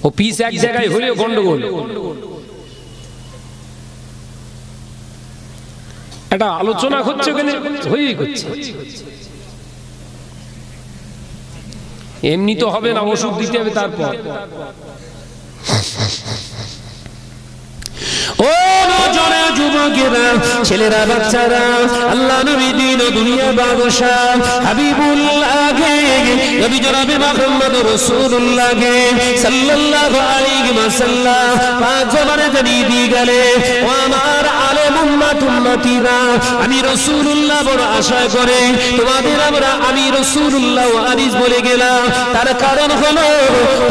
ও piece এক জায়গায় হলেও গন্ডগোল। একটা আলোচনা হচ্ছে ওখানে হয়েই করছে, এমনি তো হবে না, ওষুধ দিতে হবে তারপর। ও নজরে যুবকেরা, ছেলেরা, বাচ্চারা, আল্লাহ নবী দিন দুনিয়া বাদশা হাবিবুল্লাহকে, নবী জনাবে মুহাম্মদ রাসূলুল্লাহকে সাল্লাল্লাহু আলাইহি ওয়াসাল্লাম পাঁচ জবানে জানিয়ে দিয়ে গেলে, ও আমার আলেম উম্মত উম্মতিরা, আমি রাসূলুল্লাহ বড় আশা করে তোমাদের আমি রাসূলুল্লাহ আনিস বলে গেলাম। তার কারণ হলো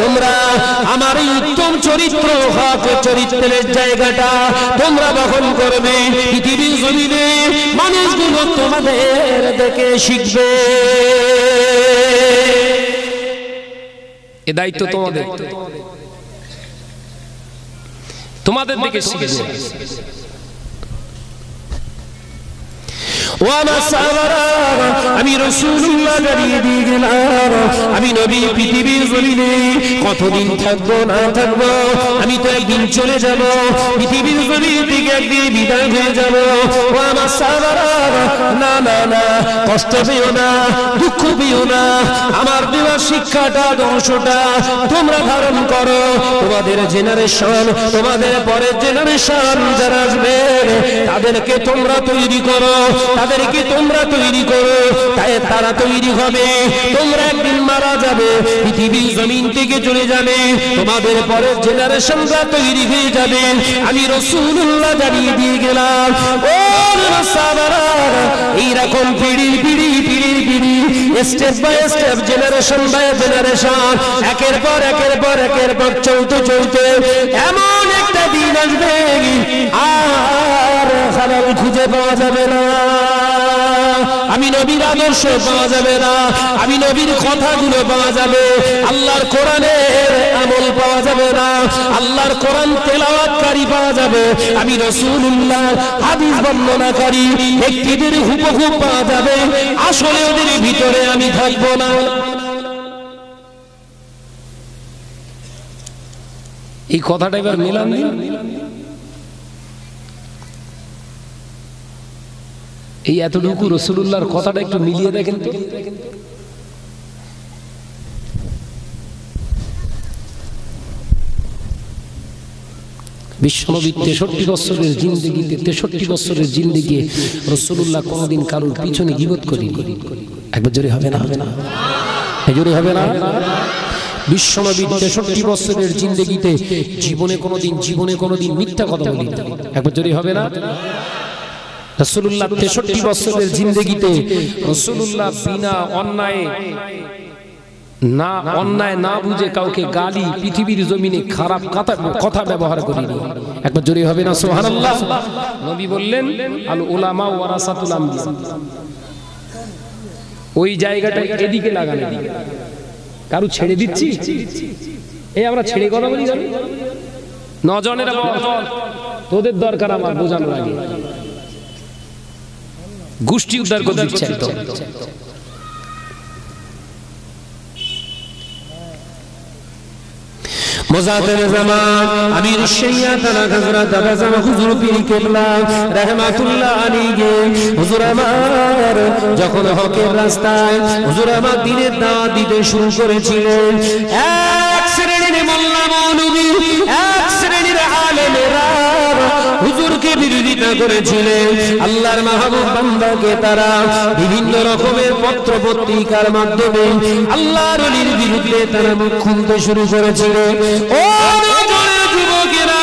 তোমরা আমার এই উত্তম চরিত্র, হক চরিত্রের জায়গাটা তোমরা বহন করবে। পৃথিবীর জমিনে মানুষগুলো তোমাদের দেখে শিখবে, এ দায়িত্ব তোমাদের, তোমাদের দেখে শিখবে। আমি রাসূলুল্লাহ জানিয়ে দিয়ে গেলাম, আমি নবী পৃথিবীর জমিনে কতদিন থাকবো না থাকবো, আমি তো একদিন চলে যাব, পৃথিবীর জমিন থেকে একদিন বিদায় হয়ে যাব। ও আমার সাহাবারা, না না না, কষ্ট পেও না, দুঃখ পেও না, আমার দেওয়া শিক্ষাটা, দর্শটা তোমরা ধারণ করো। তোমাদের জেনারেশন, তোমাদের পরের জেনারেশন যারা আসবে তাদেরকে তোমরা তৈরি করো, তাদেরকে তোমরা তৈরি করো, তাই তারা তৈরি হবে। তোমরা একদিন মারা যাবে, পৃথিবীর জমিন থেকে চলে যাবে, তোমাদের পরের জেনারেশনরা তৈরি হয়ে যাবে। আমি রাসূলুল্লাহ জানিয়ে দিয়ে গেলাম, ও সাহাবারা, এইরকম পিড়ি পিড়ি পিড়ি পিড়ি, step by step, generation by generation, একের পর একের পর একের পর চলতে চলতে এমন একটা দিন আসবে আর হালাল খুঁজে পাওয়া যাবে না, আমি নবীর আদর্শ পাওয়া যাবে না, আমি নবীর কথাগুলো পাওয়া যাবে, আল্লাহর কোরআনের আমল পাওয়া যাবে না, আল্লাহর কোরআন তেলাওয়াতকারী পাওয়া যাবে, আমি রাসূলুল্লাহ হাদিস বর্ণনাকারী ব্যক্তিদের হুবহু পাওয়া যাবে, আসলে ওদের ভিতরে আমি থাকবো না। এই কথাটা এবার মিলান দিন। এই এতটুকু রাসূলুল্লাহর কথাটা একটু মিলিয়ে দেখেন তো। বিশ্বনবী 63 বছরের জিন্দেগিতে, 63 বছরের জিন্দেগি রাসূলুল্লাহ কোনদিন কারোর পিছনে গীবত করেনি। একবার জোরে হবে না? জোরে হবে না? বিশ্বনবী 63 বছরের জিন্দেগিতে জীবনে কোনদিন মিথ্যা কথা বলেনি। একবার জোরে হবে না? রাসূলুল্লাহ 63 বছরের জিন্দেগিতে রাসূলুল্লাহ বিনা অন্যায় না বুঝে কাউকে গালি, পৃথিবীর জমিনে খারাপ কথা ব্যবহার করেনি। একবার জোরে হবে না? সুবহানাল্লাহ। নবী বললেন, আল উলামা ওয়ারাসাতুল আমবিয়া, ওই জায়গাটা এদিকে লাগানো, কারু ছেড়ে দিচ্ছি, এই আমরা ছেড়ে কথা বলি, জানো নজনেরা তোদের দরকার আমার বোঝানোর আগে, গোষ্ঠী উদ্ধার করে দিচ্ছে একদম। মুজাদ্দিদ জামান আমির শরিয়াত হযরত আযম হুজুর পীর কিবলা রাহমাতুল্লাহ আলাইহি, হুজুর আমার যখন হকের রাস্তায় হুজুর আমার দ্বীনের দাওয়াত দিতে শুরু করেছিলেন, এক শ্রেণীর মোল্লা মৌলভী, এক শ্রেণীর আলেমেরা হুজুরকে বিরোধিতা করেছিলেন। আল্লাহর মাহবুব বান্দাকে তারা বিভিন্ন রকমের পত্র পত্রিকার মাধ্যমে আল্লাহর ওলির বিরুদ্ধে তারা মুখ খুলতে শুরু করেছিল। ও যুবকেরা,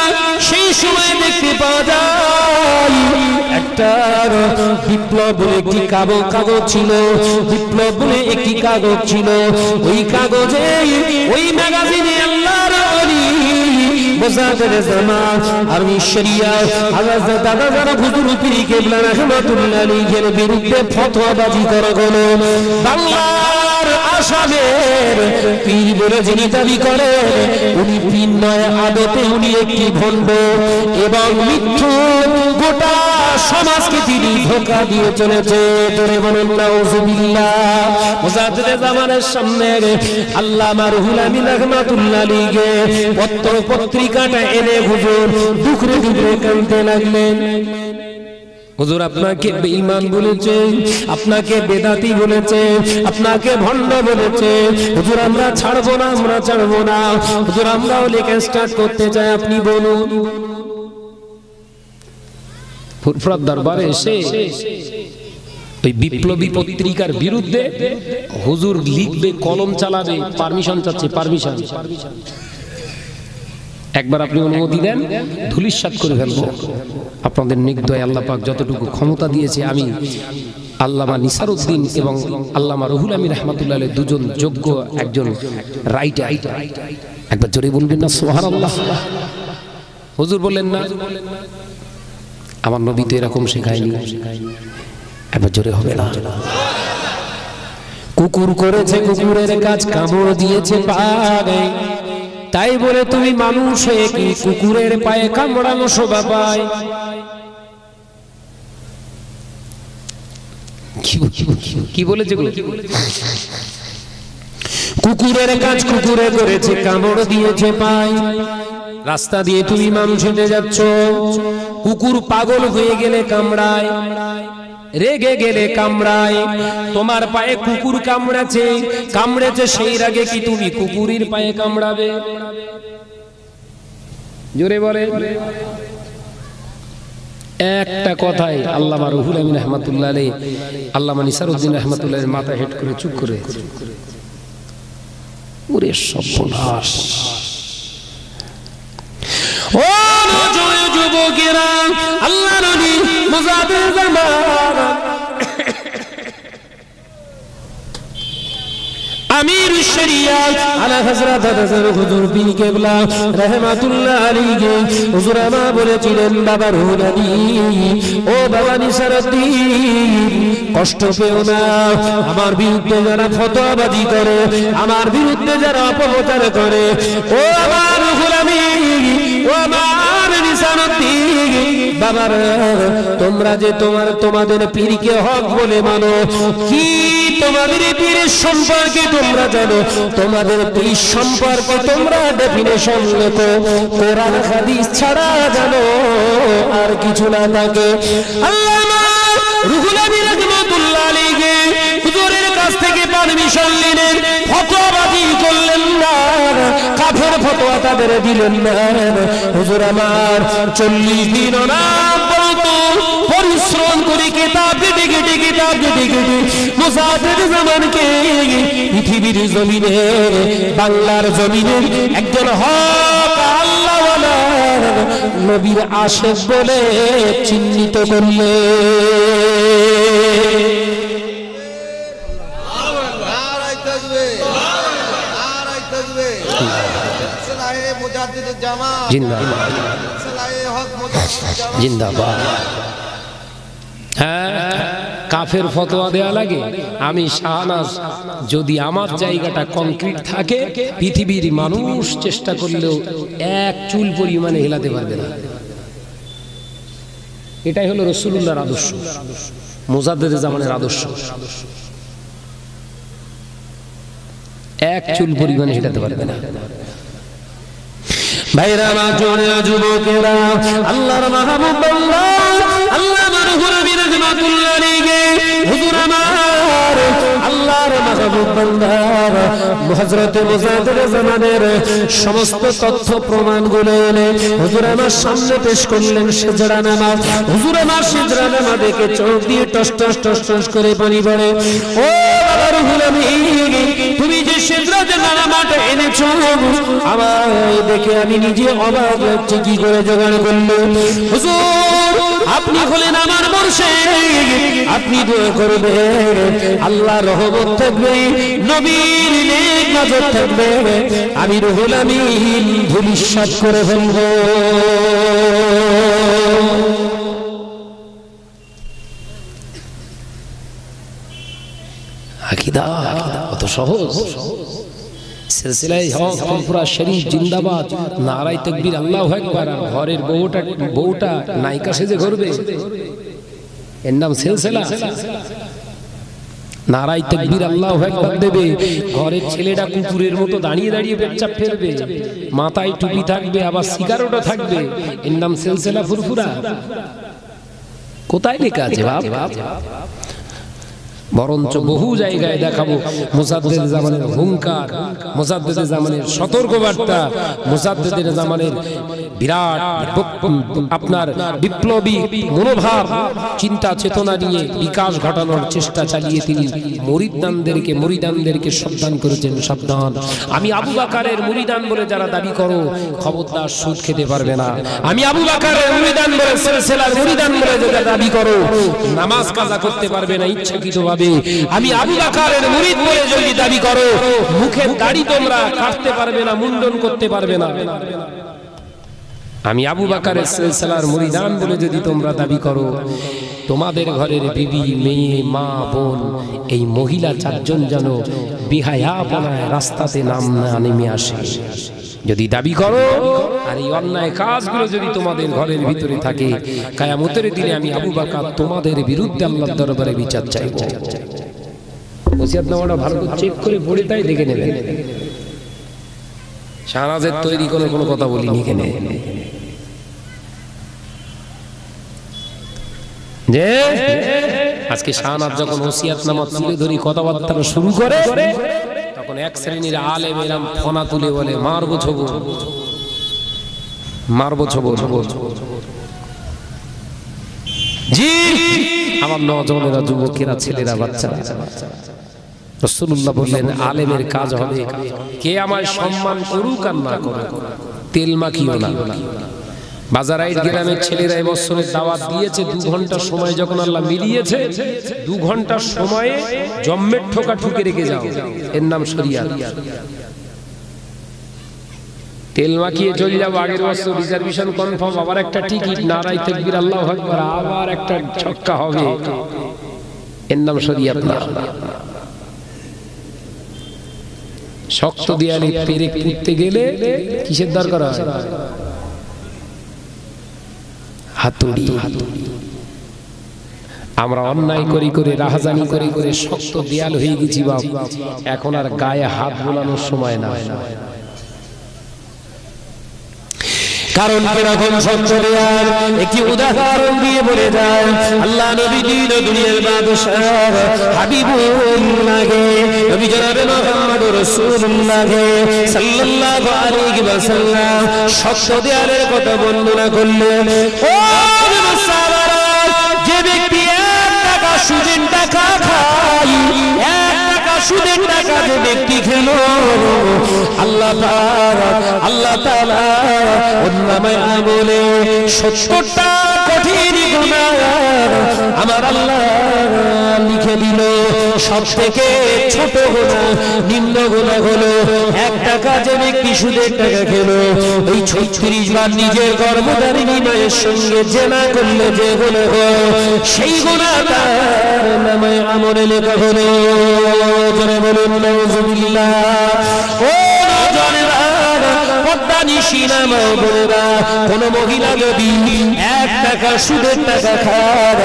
সেই সময় দেখতে পাওয়া যায় একটা বিপ্লব বলে একটি কাগজ ছিল, বিপ্লব বলে একটি কাগজ ছিল, ওই কাগজে, ওই ম্যাগাজিনে আল্লাহর ওলি মুজাদ্দিদ জামান আরবি শরিয়াত হযরত দাদা হুজুর পীর কিবলা রাহমাতুল্লাহ আলাইহির বিরুদ্ধে ফতোয়াবাজি করা হলো। বাংলার সাহেব পীর বলে যিনি দাবি করে উনি পীর নয়, আদতে উনি একটি ভণ্ড এবং মিথ্যু। গোটা সমাজকে তিনি ধোঁকা দিয়ে চলেছে। তোরে বলুন নাউজুবিল্লাহ। মুজাদ্দিদে জামানের সামনে আল্লামা রুহুল আমিন রাহমাতুল্লাহ আলাইহি পত্র পত্রিকাটা এনে হুজুর দুখরে দুখরে কাঁদতে লাগলেন। হুজুর আপনাকে বেঈমান বলেছে, আপনাকে বেদাতি বলেছে, আপনাকে ভণ্ড বলেছে। হুজুর আমরা ছাড়বো না, আমরা ছাড়বো না। হুজুর আমরাও লেখা স্টার্ট করতে চাই, আপনি বলুন। ফুরফুরার দরবারে এসে ওই বিপ্লবী পত্রিকার বিরুদ্ধে হুজুর লিখবে, কলম চালাবে, পারমিশন চাচ্ছে, পারমিশন। একবার আপনি অনুমতি দেন, ধুলিস্যাৎ করে ফেলবো। আপনাদের নির্দয় আল্লাহ পাক যতটুকু ক্ষমতা দিয়েছে, আমি আল্লামা নিসারউদ্দিন এবং আল্লামা রুহুল আমিন রাহমাতুল্লাহ আলাইহি দুজন যোগ্য একজন রাইটার। একবার জোরে বলবেন না সুবহানাল্লাহ। হুজুর বললেন না, আমার নবী তো এরকম শেখায়নি। একবার জোরে হবে না। কুকুর করেছে কুকুরের কাজ, কামড় দিয়েছে পায়ে, তাই বলে তুমি মানুষ হয়ে কি কুকুরের পায়ে কামড়ানো শোভা পায়? কি বলেছে? কুকুরের কাজ কুকুরে করেছে, কামড় দিয়েছে পায়। রাস্তা দিয়ে তুমি মানুষ হেঁটে যাচ্ছ, কুকুর পাগল হয়ে গেলে কামড়ায়, রেগে গেলে কামড়ায়। তোমার পায়ে কুকুর কামড়েছে, সেই রাগে কি তুমি কুকুরের পায়ে কামড়াবে? জোরে বলে। একটা কথাই আল্লামা রুহুল আমিন রাহমাতুল্লাহ আলাইহি, আল্লামা নিসারউদ্দিন রাহমাতুল্লাহ আলাইহি মাথা হেট করে চুপ করে, ওরে সর্বনাশ। ও নজরে যুবকেরা, আল্লাহর নবী মুজাদ্দিদ জামান আমির শরিয়াত আলা হযরত হুজুর পীর কেবলা রাহমাতুল্লাহ আলাইহি হুজুর আমার বলেছিলেন, বাবা রুহুল আমিন, ও বাবা নিসারউদ্দিন, কষ্ট পেও না। আমার বিরুদ্ধে যারা ফতোয়াবাজি করে, আমার বিরুদ্ধে যারা অপপ্রচার করে, ও আমার রুহুল আমিন, ও আমার নিসারউদ্দিন, বাবার তোমরা যে তোমাদের পীরকে হক বলে মানো, কি তোমাদের পীরের সম্পর্কে তোমরা জানো? তোমাদের পীর সম্পর্কে তোমরা ডেফিনেশন লেখো, কোরআন হাদিস ছাড়া জানো আর কিছু না থাকে। আল্লামা রুহুল আমিন রাহমাতুল্লাহ আলাইহি হুজুরের কাছ থেকে পারমিশন নিলেন, ফতোয়াবাজি করলেন না, কাফের ফতোয়া তাদের দিলেন না। হুজুর আমার 40 দিন না পরিশ্রম করে কিতাব কেটে মুজাদ্দিদ জামানকে পৃথিবীর জমিনে, বাংলার জমিনে একজন হক আল্লাহওয়ালা নবীর আশিক বলে চিহ্নিত করলে। জিন্দাবাদ। হ্যাঁ, কাফের ফতোয়া দেয়া লাগে। আমি শাহনাজ, যদি আমার জায়গাটা কংক্রিট থাকে, পৃথিবীর মানুষ চেষ্টা করলেও এক চুল পরিমাণে হেলাতে পারবে না। এটাই হলো রাসূলুল্লাহর আদর্শ, মুজাদ্দিদ জামানের আদর্শ। এক চুল পরিমাণে হেলাতে পারবে না। ভাইরা আমার জোরে যুবকেরা, আল্লাহর মাহবুব আল্লামা রুহুল আমিন রাহমাতুল্লাহ আলাইহি হুজুর আমার আল্লাহর মাহবুব বান্দা হযরত মুজাদ্দিদ জামানের সমস্ত তথ্য প্রমাণগুলো এনে হুজুর আমার সামনে পেশ করলেন। সিজদা নামাজ, হুজুর আমার সিজদা নামাজ দেখে চোখ দিয়ে টস টস টস টস করে পানি পড়ে। ও বাবা রুহুল আমিন, তুমি যে সিজদা নামাজটা এনেছো আমার দেখে আমি নিজে অবাক হচ্ছি, কি করে জোগাড় করলো? হুজুর আপনি হলেন আমার মুর্শিদ, আপনি দোয়া করবেন, আল্লাহর রহমত থাকবে, নবীর নেক নজর থাকবে, আমি রুহুল আমিন ধূলিসাৎ করে ফেলবো। আকীদা কত সহজ। সিলসিলায়ে হক ফুরফুরা শরীফ জিন্দাবাদ, নারায়ে তাকবীর আল্লাহু আকবার। আর ঘরের বউটা নায়িকা সেজে ঘুরবে, এর নাম সিলসিলা। নারায়ে তাকবীর আল্লাহু আকবার দেবে, ঘরের ছেলেটা কুকুরের মতো দাঁড়িয়ে দাঁড়িয়ে পেচ্ছাপ ফেলবে, মাথায় টুপি থাকবে, আবার সিগারেটও থাকবে, এর নাম সিলসিলা ফুরফুরা। কোথায় লেখা আছে বাপ? বরঞ্চ বহু জায়গায় দেখাবো মুজাদ্দিদ জামানের হুঙ্কার, মুজাদ্দিদ জামানের সতর্কবার্তা, মুজাদ্দিদ জামানের বিরাট আপনার বিপ্লবী মনোভাব, চিন্তা চেতনা নিয়ে বিকাশ ঘটানোর চেষ্টা চালিয়ে তিনি মুরিদানদেরকে সাবধান করেছেন, সাবধান, আমি আবু বকরের মুরিদান বলে যারা দাবি করো, খবরদার সুদ খেতে পারবে না। আমি আবু বকরের মুরিদান বলে, সিলসিলার মুরিদান বলে যারা দাবি করো, নামাজ কাজা করতে পারবে না ইচ্ছাকৃতভাবে। আমি আবু বকরের মুরিদ বলে যদি দাবি করো, মুখের দাড়ি তোমরা কাটতে পারবে না, মুন্ডন করতে পারবে না। আমি আবু বকরের সিলসিলার মুরিদান বলে যদি তোমরা দাবি করো, তোমাদের ঘরের বিবি, মেয়ে, মা, বোন, এই মহিলা চারজন যেন বিহায়াপনায় রাস্তাতে নেমে আসে যদি দাবি করো। আর এই অন্যায় কাজগুলো যদি তোমাদের ঘরের ভিতরে থাকে, কিয়ামতের দিনে আমি আবু বকর তোমাদের বিরুদ্ধে আল্লাহর দরবারে বিচার চাইব। ওসিয়তনামাটা ভালো করে চেক করে পড়ে তাই দেখে নেবেন। শাহনাজের তৈরি কোনো কথা বলিনি কেন, যে আজকে শাহনাজ যখন ওসিয়তনামা তুলে ধরি কথাবার্তা শুরু করে, তখন এক শ্রেণীর আলেম এরাম ফোনা তুলে বলে মারবো ছবো, মারবো ছবো। জি আমার নওজওয়ানেরা, যুবকেরা, ছেলেরা, বাচ্চারা, রাসূলুল্লাহ বললেন আলেমের কাজ হবে কে আমায় সম্মান করুক আর না করুক, তেল মাখিও না। বাজারাইট গ্রামের ছেলেরা এবছরের দাওয়াত দিয়েছে, 2 ঘন্টা সময় যখন আল্লাহ মিলিয়েছে, 2 ঘন্টা সময়ে জম্মের ঠোকা ঠুকে রেখে যাও, এর নাম শরিয়াত। তেল মাখিয়ে চলে যাবো, আগের বছর রিজার্ভেশন কনফার্ম, আবার একটা টিকিট, নারায়ে তাকবীর আল্লাহু আকবার, আবার একটা ছক্কা হবে, এর নাম শরিয়াত না। শক্ত দেয়ালে পেরেক পুঁততে গেলে কিসের দরকার হয়? হাতুড়ি। আমরা অন্যায় করি করে, রাহাজানি করি করে শক্ত দেয়াল হয়ে গেছি বাপ, এখন আর গায়ে হাত বোলানোর সময় না। কারণ কিরকম শক্ত দেয়াল, একটি উদাহরণ দিয়ে বলে যায়। আল্লাহ নবী দিন দুনিয়ার বাদশাহ হাবিবুল্লাহ নবী জনাবে মুহাম্মদ রাসূলুল্লাহ সাল্লাল্লাহু আলাইহি ওয়াসাল্লাম শক্ত দেয়ালের কথা বর্ণনা করলেন। ও সাহাবারা, যে ব্যক্তি 1 টাকা সুদের টাকা খায়, 1 টাকা সুদের টাকা যে ব্যক্তি খেলো, আল্লাহ তাআলা ওর নামে আমলে 70টা কঠিন গুনাহ আমার আল্লাহ লিখে দিল। সবথেকে ছোট গুনাহ, নিম্ন গুনাহ হলো 1 টাকা যে ব্যক্তি সুদের টাকা খেলো, ওই 36 বার নিজের গর্ভধারিণী মায়ের সঙ্গে জিনা করলে যে গুনাহ হয়, সেই গুনাহটার নামে আমলে লেখা হলো। জোরে বলুন নাউজুবিল্লাহ। ও জানেরা, পদ্মা নিশিনা মা বোনেরা, কোন মহিলা যদি 1 টাকা সুদের টাকা খায়,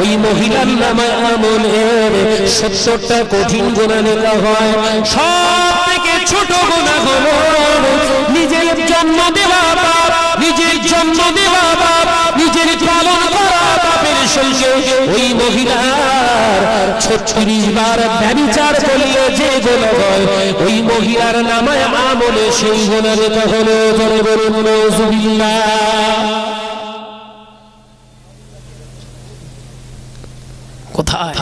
ওই মহিলার নামে আমলের 70টা কঠিন গুনাহ লেখা হয়। সব থেকে ছোট গুনাহ হলো নিজের জন্ম দেওয়া বাপ, নিজের জন্ম দেওয়া বাপ, নিজের পালন করা বাপের সঙ্গে ওই মহিলার 36 বার ব্যভিচার করলে যে গুনাহ হয়, ওই মহিলার নামে আমলে সেই গুনাহ লেখা হলো। জোরে বলুন নাউজুবিল্লাহ। কোথায়?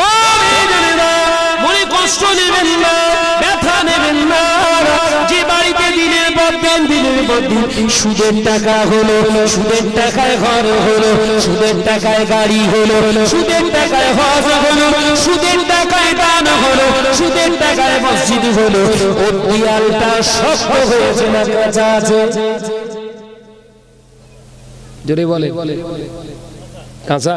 ও মেয়েরা, মনে কষ্ট নেবেন না, ব্যথা নেবেন না। যে বাড়িতে দিনের পর দিন সুদের টাকা হলো, সুদের টাকায় ঘর হলো, সুদের টাকায় গাড়ি হলো, সুদের টাকায় হজ হলো, সুদের টাকায় দান হলো, সুদের টাকায় মসজিদ হলো, ওর দেয়ালটা শক্ত হয়েছে না কাঁচা আছে? জোরে বলে। কাঁচা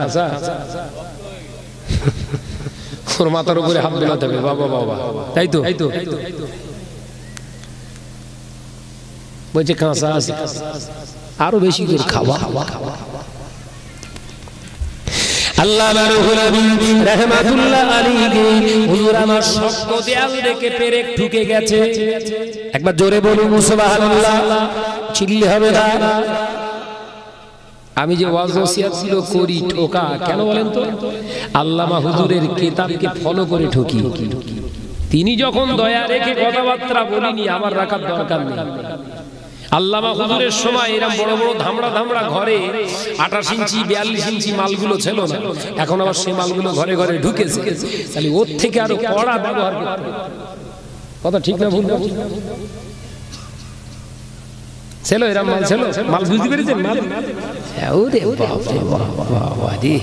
ওর মাথার উপরে হাত বোলাতে হবে, বাবা বাবা, তাই তো বলছে কাঁচা আছে, আরো বেশি করে খাওয়া। আল্লাহ রাহমাতুল্লাহ আলাইহি হুজুর আমার শক্ত দেয়াল দেখে পেরেক ঢুকে গেছে। একবার জোরে বলুন সুবহানাল্লাহ, চিল্লি হবে না। আমি যে ওয়াজ নসিহত ছিল করি ঠোকা কেন বলেন তো? আল্লামা হুজুরের কিতাবকে ফলো করে ঠকি। তিনি যখন দয়া রেখে কথাবার্তা বলিনি, আমার রাখার দরকার নেই। আল্লামা হুজুরের সময় এরকম বড় বড় ধামড়া ঘরে 28 ইঞ্চি 42 ইঞ্চি মালগুলো ছিল না, এখন আবার সেই মালগুলো ঘরে ঘরে ঢুকেছে। তাহলে ওর থেকে আরো কড়া ব্যবহার করতে, কথা ঠিক না ভুল? ছিল এরকম মাল, ছিল মাল, বুঝতে পেরেছেন? মাল ওরে বাবা রে,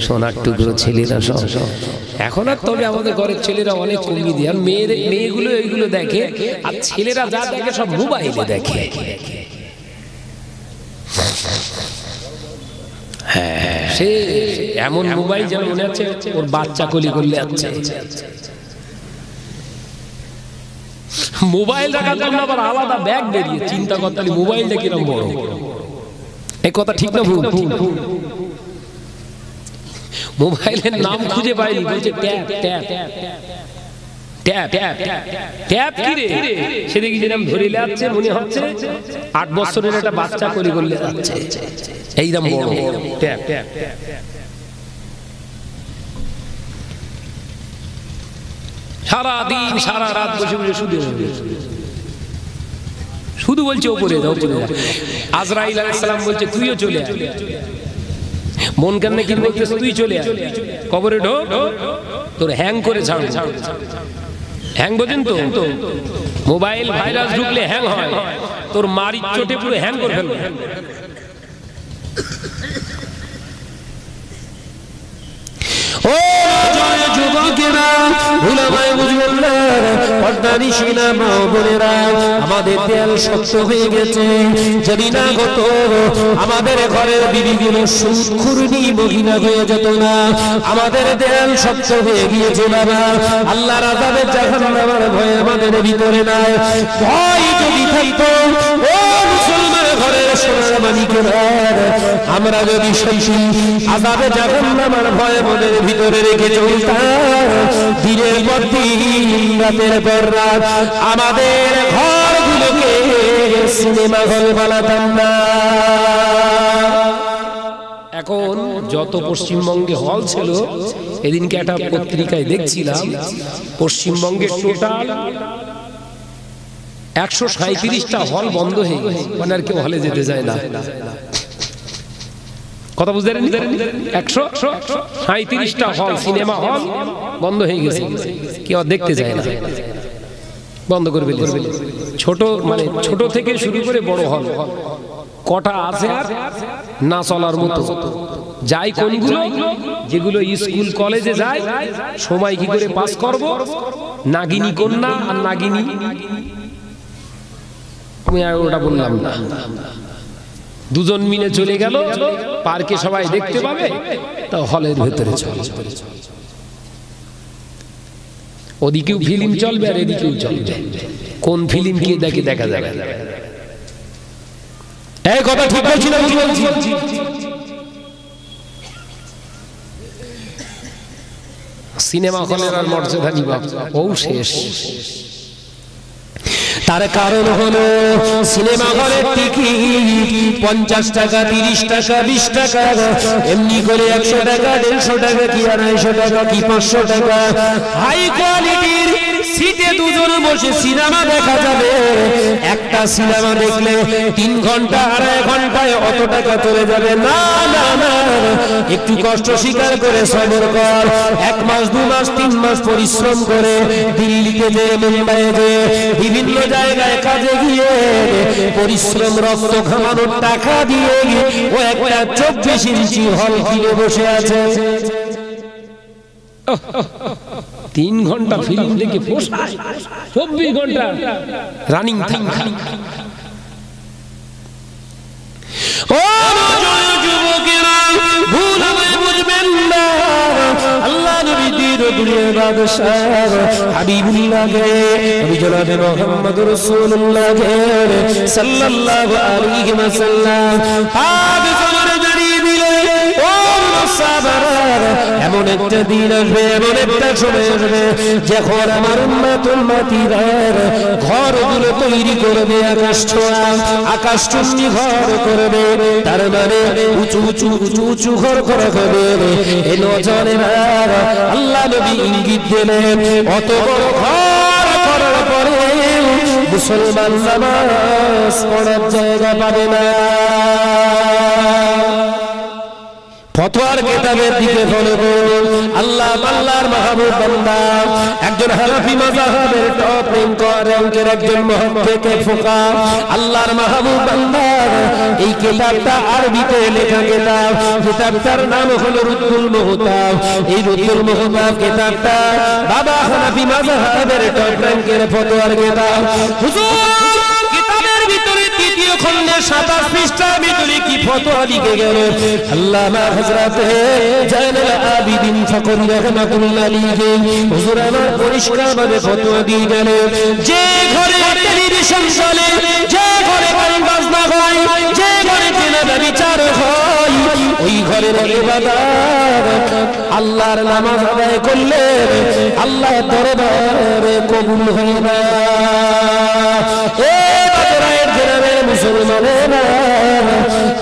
সোনার টুকরো ছেলেরা সব। এখন আর তবে আমাদের ঘরের ছেলেরা অনেক কমিয়ে দিয়ে, আর মেয়েগুলো এইগুলো দেখে, আর ছেলেরা যা দেখে সব মোবাইলে দেখে। হ্যাঁ, সে এমন মোবাইল যেন মনে হচ্ছে ওর বাচ্চা কলি করলে যাচ্ছে। মোবাইল রাখার জন্য আবার আলাদা ব্যাগ বেরিয়ে, চিন্তা করতে মোবাইলটা কিরকম বড়। এই কথা ঠিক না ভুল? মোবাইলের নাম খুঁজে পাইনি, বলছে tab tab tab tab tab কি রে? সেদিকে যেরকম ধরে যাচ্ছে মনে হচ্ছে 8 বছরের একটা বাচ্চা করে করলে যাচ্ছে, এইরকম বড় ট্যাব ট্যাব। সারা দিন সারা রাত বসে বসে শুধু বলছে ওপরে যাও, ওপরে যাও। আজরাইল আলাইহিস সালাম বলছে তুইও চলে আয়। মন কেন কি বলছিস? তুই চলে আয়, কবরে ঢোক, তোর হ্যাং করে ছাড়। হ্যাং বোঝেন তো? মোবাইল ভাইরাস ঢুকলে হ্যাং হয়, তোর মারির চোটে পুরো হ্যাং করে ফেলবে। ও যুবকেরা, উলামায়ে বুজুর্গরা, পর্দানিশিনা মা বোনেরা, আমাদের দেয়াল শক্ত হয়ে গেছে। যদি না হতো আমাদের ঘরের বিবিগুলো সুদখুরনি মহিলা হয়ে যেত না। আমাদের দেয়াল শক্ত হয়ে গিয়েছে বাবা। আল্লাহর আযাবে জাহান্নামের ভয় আমাদের ভিতরে নাই। ভয় যদি থাকতো ও মুসলমান ঘরের সোনার মানিকেরা, আমরা যদি সত্যি আযাবে জাহান্নামের ভয় আমাদের ভিতরে রেখে চলতাম, দিনের পর দিন রাতের পর রাত আমাদের ঘরগুলোকে সিনেমা হল বানাতাম না। এখন যত পশ্চিমবঙ্গে হল ছিল, এদিনকে একটা পত্রিকায় দেখছিলাম, পশ্চিমবঙ্গে টোটাল 137টা হল বন্ধ হয়ে গেছে, মানে আর কেউ হলে যেতে যায় না। কথা বুঝতে পারেন? 137টা হল, সিনেমা হল বন্ধ হয়ে গেছে, কেউ দেখতে যায় না, বন্ধ করে ফেলেছে। ছোট মানে ছোট থেকে শুরু করে বড় হল কটা আছে আর না চলার মতো। যাই কোনগুলো? যেগুলো স্কুল কলেজে যায়, সময় কি করে পাস করব, নাগিনী কন্যা আর নাগিনী, আমি আর ওটা বললাম না। দুজন মিলে চলে গেল পার্কে, সবাই দেখতে পাবে, তা হলের ভেতরে চলে। ওদিকেও ফিল্ম চলবে আর এদিকেও চলবে। কোন ফিল্ম কি দেখে দেখা যাবে? এই কথা ঠিক বলছি না? সিনেমা হলের আর মর্যাদা নিবা ও শেষ। তার কারণ হলো সিনেমা হলের টিকিট 50 টাকা, 30 টাকা, 20 টাকা, এমনি করে 100 টাকা, 150 টাকা, কি 250 টাকা, কি 500 টাকা। হাই কোয়ালিটির সিটে দুজন বসে সিনেমা দেখা যাবে। একটা সিনেমা দেখলে 3 ঘন্টা 2.5 ঘন্টায় অত টাকা চলে যাবে না। না না, একটু কষ্ট স্বীকার করে সবর কর। 1 মাস 2 মাস 3 মাস পরিশ্রম করে দিল্লিতে যে, মুম্বাইয়ে যে, বিভিন্ন জায়গায় কাজে গিয়ে পরিশ্রম, রক্ত ঘামানোর টাকা দিয়ে ও একটা 24 ইঞ্চি হল কিনে বসে আছে। 3 ঘন্টা ফিল্ম দেখে পোষায়, 24 ঘন্টা রানিং থিং। ও যুবকেরা ভুল আমায় বুঝবেন না আল্লাহ নবী দুনিয়ার বাদশাহ হাবিবুল্লাহ গে নবী জনাবে মুহাম্মদ রাসূলুল্লাহ সাল্লাল্লাহু আলাইহি ওয়াসাল্লাম পাক জমানে দাঁড়িয়ে দিলে ও সাহাবারা এমন একটা দিন আসবে এমন একটা সময় আসবে যখন আমার উম্মতিরা ঘরগুলো তৈরি করবে আকাশ চুম্বি ঘর করবে তার মানে উঁচু উঁচু উঁচু উঁচু ঘর করা হবে এই নজরে আল্লাহ নবী ইঙ্গিত দিলেন অত বড় ঘর করার পরে মুসলমান নামাজ পড়ার জায়গা পাবে না ফতোয়ার কিতাবের দিকে ফলো করুন আল্লাহ আল্লাহর মাহবুব বান্দা একজন হানাফি মাযহাবের টপ র্যাঙ্কের একজন মুহাদ্দিস ফুকা আল্লাহর মাহবুব বান্দা এই কিতাবটা আরবিতে লেখা কিতাবটার নাম হলো রুদ্দুল মুহতাব এই রুদ্দুল মুহতাব কিতাবটা বাবা হানাফি মাযহাবের টপ র্যাঙ্কের ফতোয়ার কিতাব হুজুর কিতাবের ভিতরে তৃতীয় খণ্ডে 27 পৃষ্ঠার ভিতরে কি ফতোয়া লিখে গেল আল্লামা হযরত জালাল আবিদিন ফকরি রাহমাতুল্লাহ আলাইহি হুজুর আমার পরিষ্কারভাবে ফতোয়া দিয়ে গেল যে ঘরে টেলিভিশন চলে যে ঘরে গান বাজনা হয় যে ঘরে জেনা বিচার হয় ওই ঘরের ইবাদত আল্লাহর নামাজ আদায় করলে আল্লাহ দরবারে কবুল হয় না মুসলমানেরা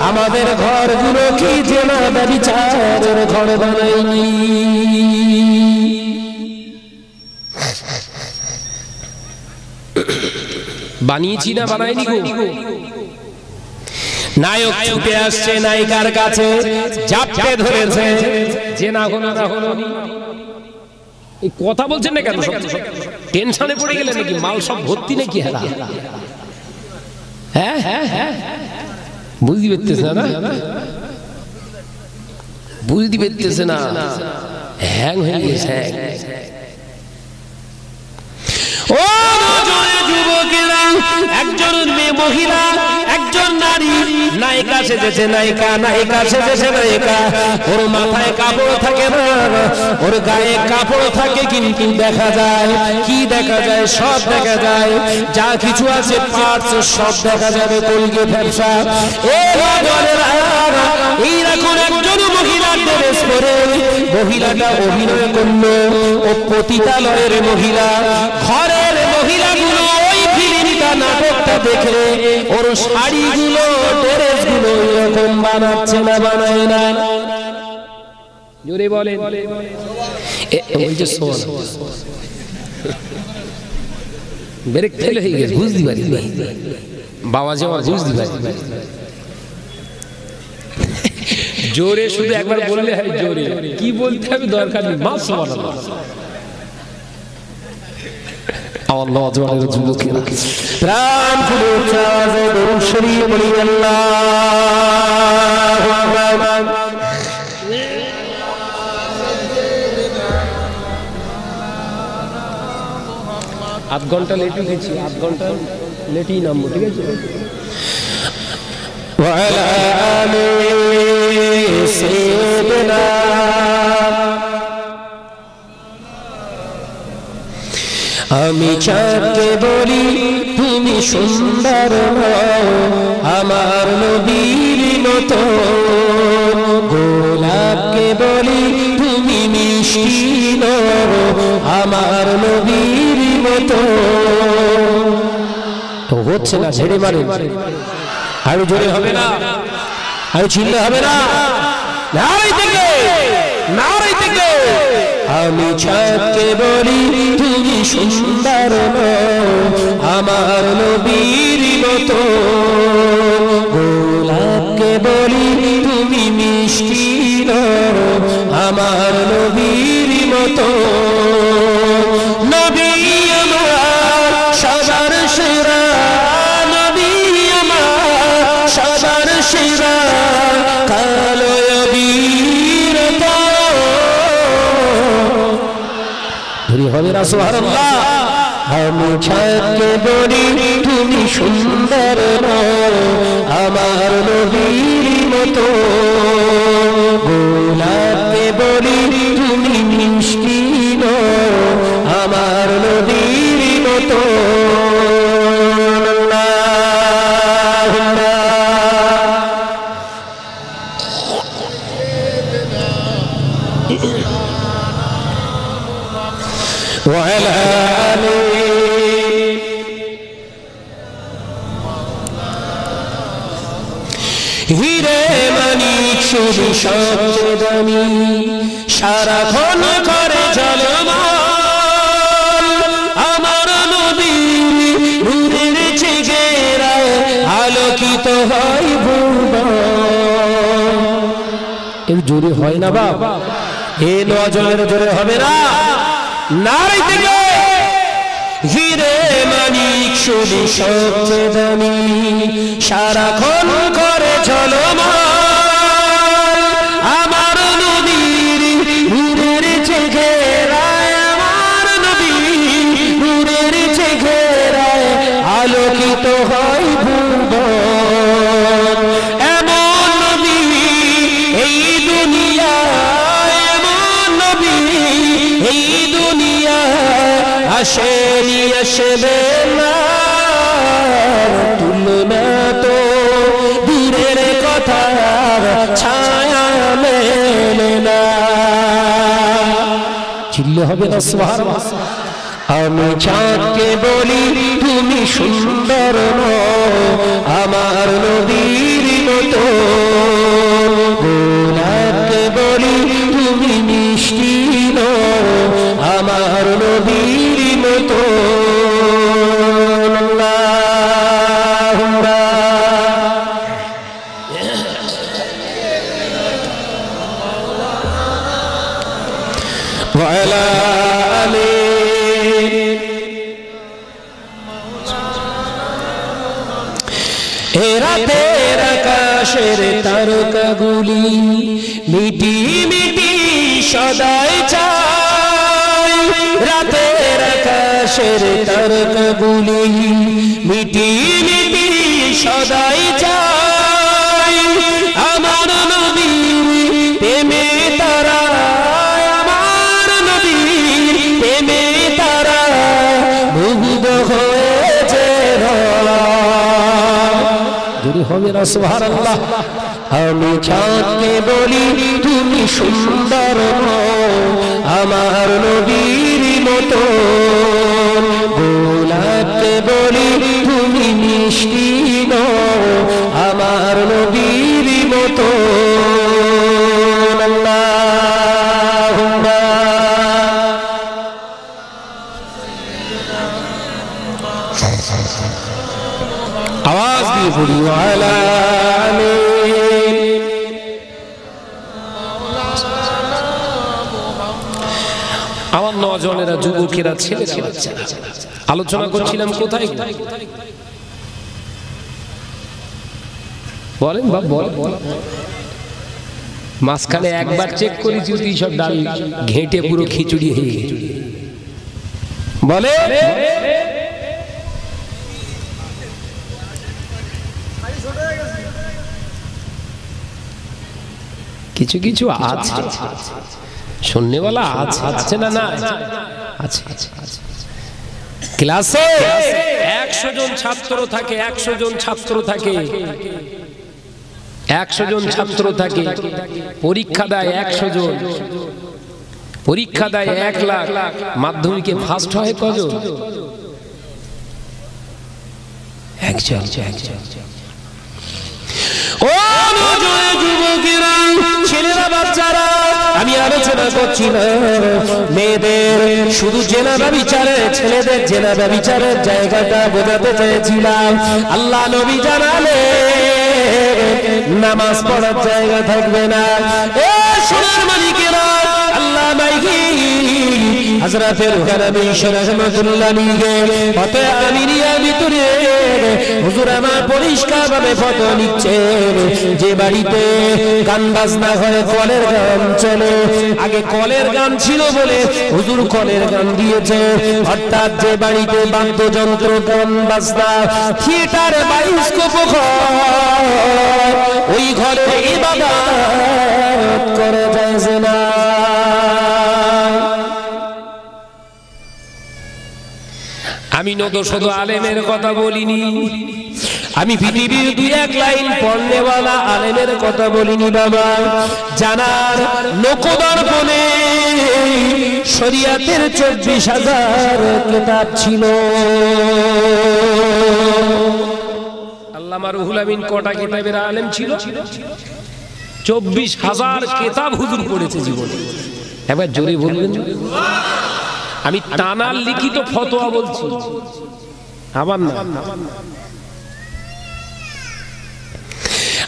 আমাদের ঘরগুলো কি জেনা বিচারের ঘর বানাইনি বানিয়েছি না বানাইনি গো নায়ক ছুটে আসছে নায়িকার কাছে জাপটে ধরেছে জেনা হলো না হলো এই কথা বলছেন না কেন টেনশনে পড়ে গেলেন নাকি মাল সব ভর্তি নাকি হেরা হ্যাঁ হ্যাঁ হ্যাঁ বুঝতে পারতেছে না বুঝতে পারতেছে না হ্যাং হয়ে গেছে ও যুবকেরা একজন মেয়ে মহিলা একজন নারী নায়িকা সেজেছে নায়িকা সেজেছে নায়িকা ওর মাথায় কাপড় থাকে না ওর গায়ে কাপড় থাকে কিন্তু দেখা যায় কি দেখা যায় সব দেখা যায় যা কিছু আছে পার্টস সব দেখা যাবে কলগে ফেপসা এইরকম একজন মহিলা ড্রেস পরে মহিলাটা অভিনয় করলো ও পতিতালয়ের মহিলা ঘরের মহিলাগুলো ওই ফিল্মটা নাটকটা দেখে ওর শাড়িগুলো ড্রেসগুলো এরকম বানাচ্ছে না বানায় না জোরে বলেন ওই যে শোন ব্রেক ফেল হয়ে গেছে বুঝতে পারি বাবা যাওয়া বুঝতে পারি জোরে শুধু একবার বললে হয় জোরে কি বলতে হবে দরকার নেই মা সুবহানাল্লাহ আল্লাহ জোরে যুবকেরা প্রাণ খুলে উচ্চারণে দরুদ শরীফ পড়ি আল্লাহু আকবার আধ ঘন্টা লেটই গেছি আধ ঘন্টা লেটই নামবো ঠিক আছে وعلى آل سيدنا আমি চাঁদকে বলি তুমি সুন্দর আমার নবীর মতো গোলাপকে বলি তুমি মিষ্টি আমার নবীর মতো তো হচ্ছে না ছেড়ে মারে আরো জোরে হবে না আরো চিল্লে হবে না নারাই থেকে আমি চাঁদকে বলি তুমি সুন্দর আমার নবীর মতো গোলাপকে বলি তুমি মিষ্টি আমার নবীর মতো নবী আমার সবার সেরা নবী আমার সবার সেরা কালো হবে না সুবহানাল্লাহ আমি চাঁদকে বলি তুমি সুন্দর নও আমার নবীর মতো, গোলাপকে বলি তুমি মিষ্টি নও আমার নবীর মতো। وعلى آله হিরে মানিক শুধু সবচেয়ে দামি, সারাক্ষণ করে ঝলমল আমার নবীর নূরের চেহারায় আলোকিত হয় ভুবন। এর জোরে হয় না বাবা, এ নজরের জোরে হবে না, নারী থেকে হিরে মানিক শুধু সবচেয়ে দামি, সারাক্ষণ করে ঝলমল আমার নবীর নূরের চেহারায়, আমার নবীর নূরের চেহারায় আলোকিত হয় ভুবন। এমন নবী এই দুনিয়ায়, এমন নবী এই দুনিয়ায় আসেনি, আসবে না, তুলনা তো দূরের কথা, ছায়া মেলে না। চিল্লে হবে না সুবহানাল্লাহ। আমি চাঁদকে বলি তুমি সুন্দর নও আমার নবীর মতো, গোলাপকে বলি তুমি মিষ্টি নও আমার নবীর মতো। وعلى آله রাতের আকাশের তারকাগুলি মিটি মিটি সদাই চায়, রাতের আকাশের তারকাগুলি মিটি মিটি সদাই চায় আমার নবীর প্রেমে তারা, আমার নবীর প্রেমে তারা মুগ্ধ হয়েছে। যদি হবে না সুবহানাল্লাহ। আমি চাঁদকে বলি তুমি সুন্দর নও আমার নবীর মতো, গোলাপকে বলি তুমি মিষ্টি নও আমার নবীর মতো। আল্লাহুম্মা আওয়াজ দিয়ে পড়ি ওয়ালা আমিন। আমার নজনেরা, যুবকেরা, ছেলেরা, বাচ্চারা আলোচনা করছিলাম কোথায়? বলেন বাপ, বলেন। মাঝখানে একবার চেক করেছি, তুই সব ডাল ঘেঁটে পুরো খিচুড়ি হয়ে গেছে। বলে কিছু কিছু আছে, শুননেওয়ালা আছে না? না আছে। ক্লাসে 100 জন ছাত্র থাকে, 100 জন ছাত্র থাকে, 100 জন ছাত্র থাকে, পরীক্ষা দেয় 100 জন, পরীক্ষা দেয় 1 লাখ, মাধ্যমিকে ফার্স্ট হয় কজন? একজন। ও যুবকেরা, ছেলেরা, বাচ্চারা, আমি আলোচনা করছি না মেয়েদের শুধু জেনাবা বিচারে, ছেলেদের জেনাবা বিচারের জায়গাটা বোঝাতে চেয়েছিলাম। আল্লাহ নবী জানালে নামাজ পড়ার জায়গা থাকবে না। এ সোনার মালিকেরা, আল্লাহ মাইকি হযরতে রুহানি রাহমাতুল্লাহ আলাইহি ফতোয়া আমিরিয়া ভিতরে হুজুর আমার পরিষ্কার ভাবে ফতোয়া নিচ্ছে যে বাড়িতে গান বাজনা হয় কলের গান চলে আগে কলের গান ছিল বলে হুজুর কলের গান দিয়েছে অর্থাৎ যে বাড়িতে বাদ্যযন্ত্র গান বাজনা থিয়েটার বায়োস্কোপ ওই ঘরে ইবাদত করা যায় না আমি শুধু আলেমের কথা বলিনি আমি পৃথিবীর দুই এক লাইন পড়নেওয়ালা আলেমের কথা বলিনি বাবা জানার লোকদর্পণে শরীয়তের 24,000 কিতাব ছিল আল্লামা রুহুল আমিন কটা কিতাবের আলেম ছিল 24,000 কিতাব হুজুর পড়েছে জীবনে একবার জোরে বলবেন আমি টানার লিখিত ফতোয়া বলছি আবার না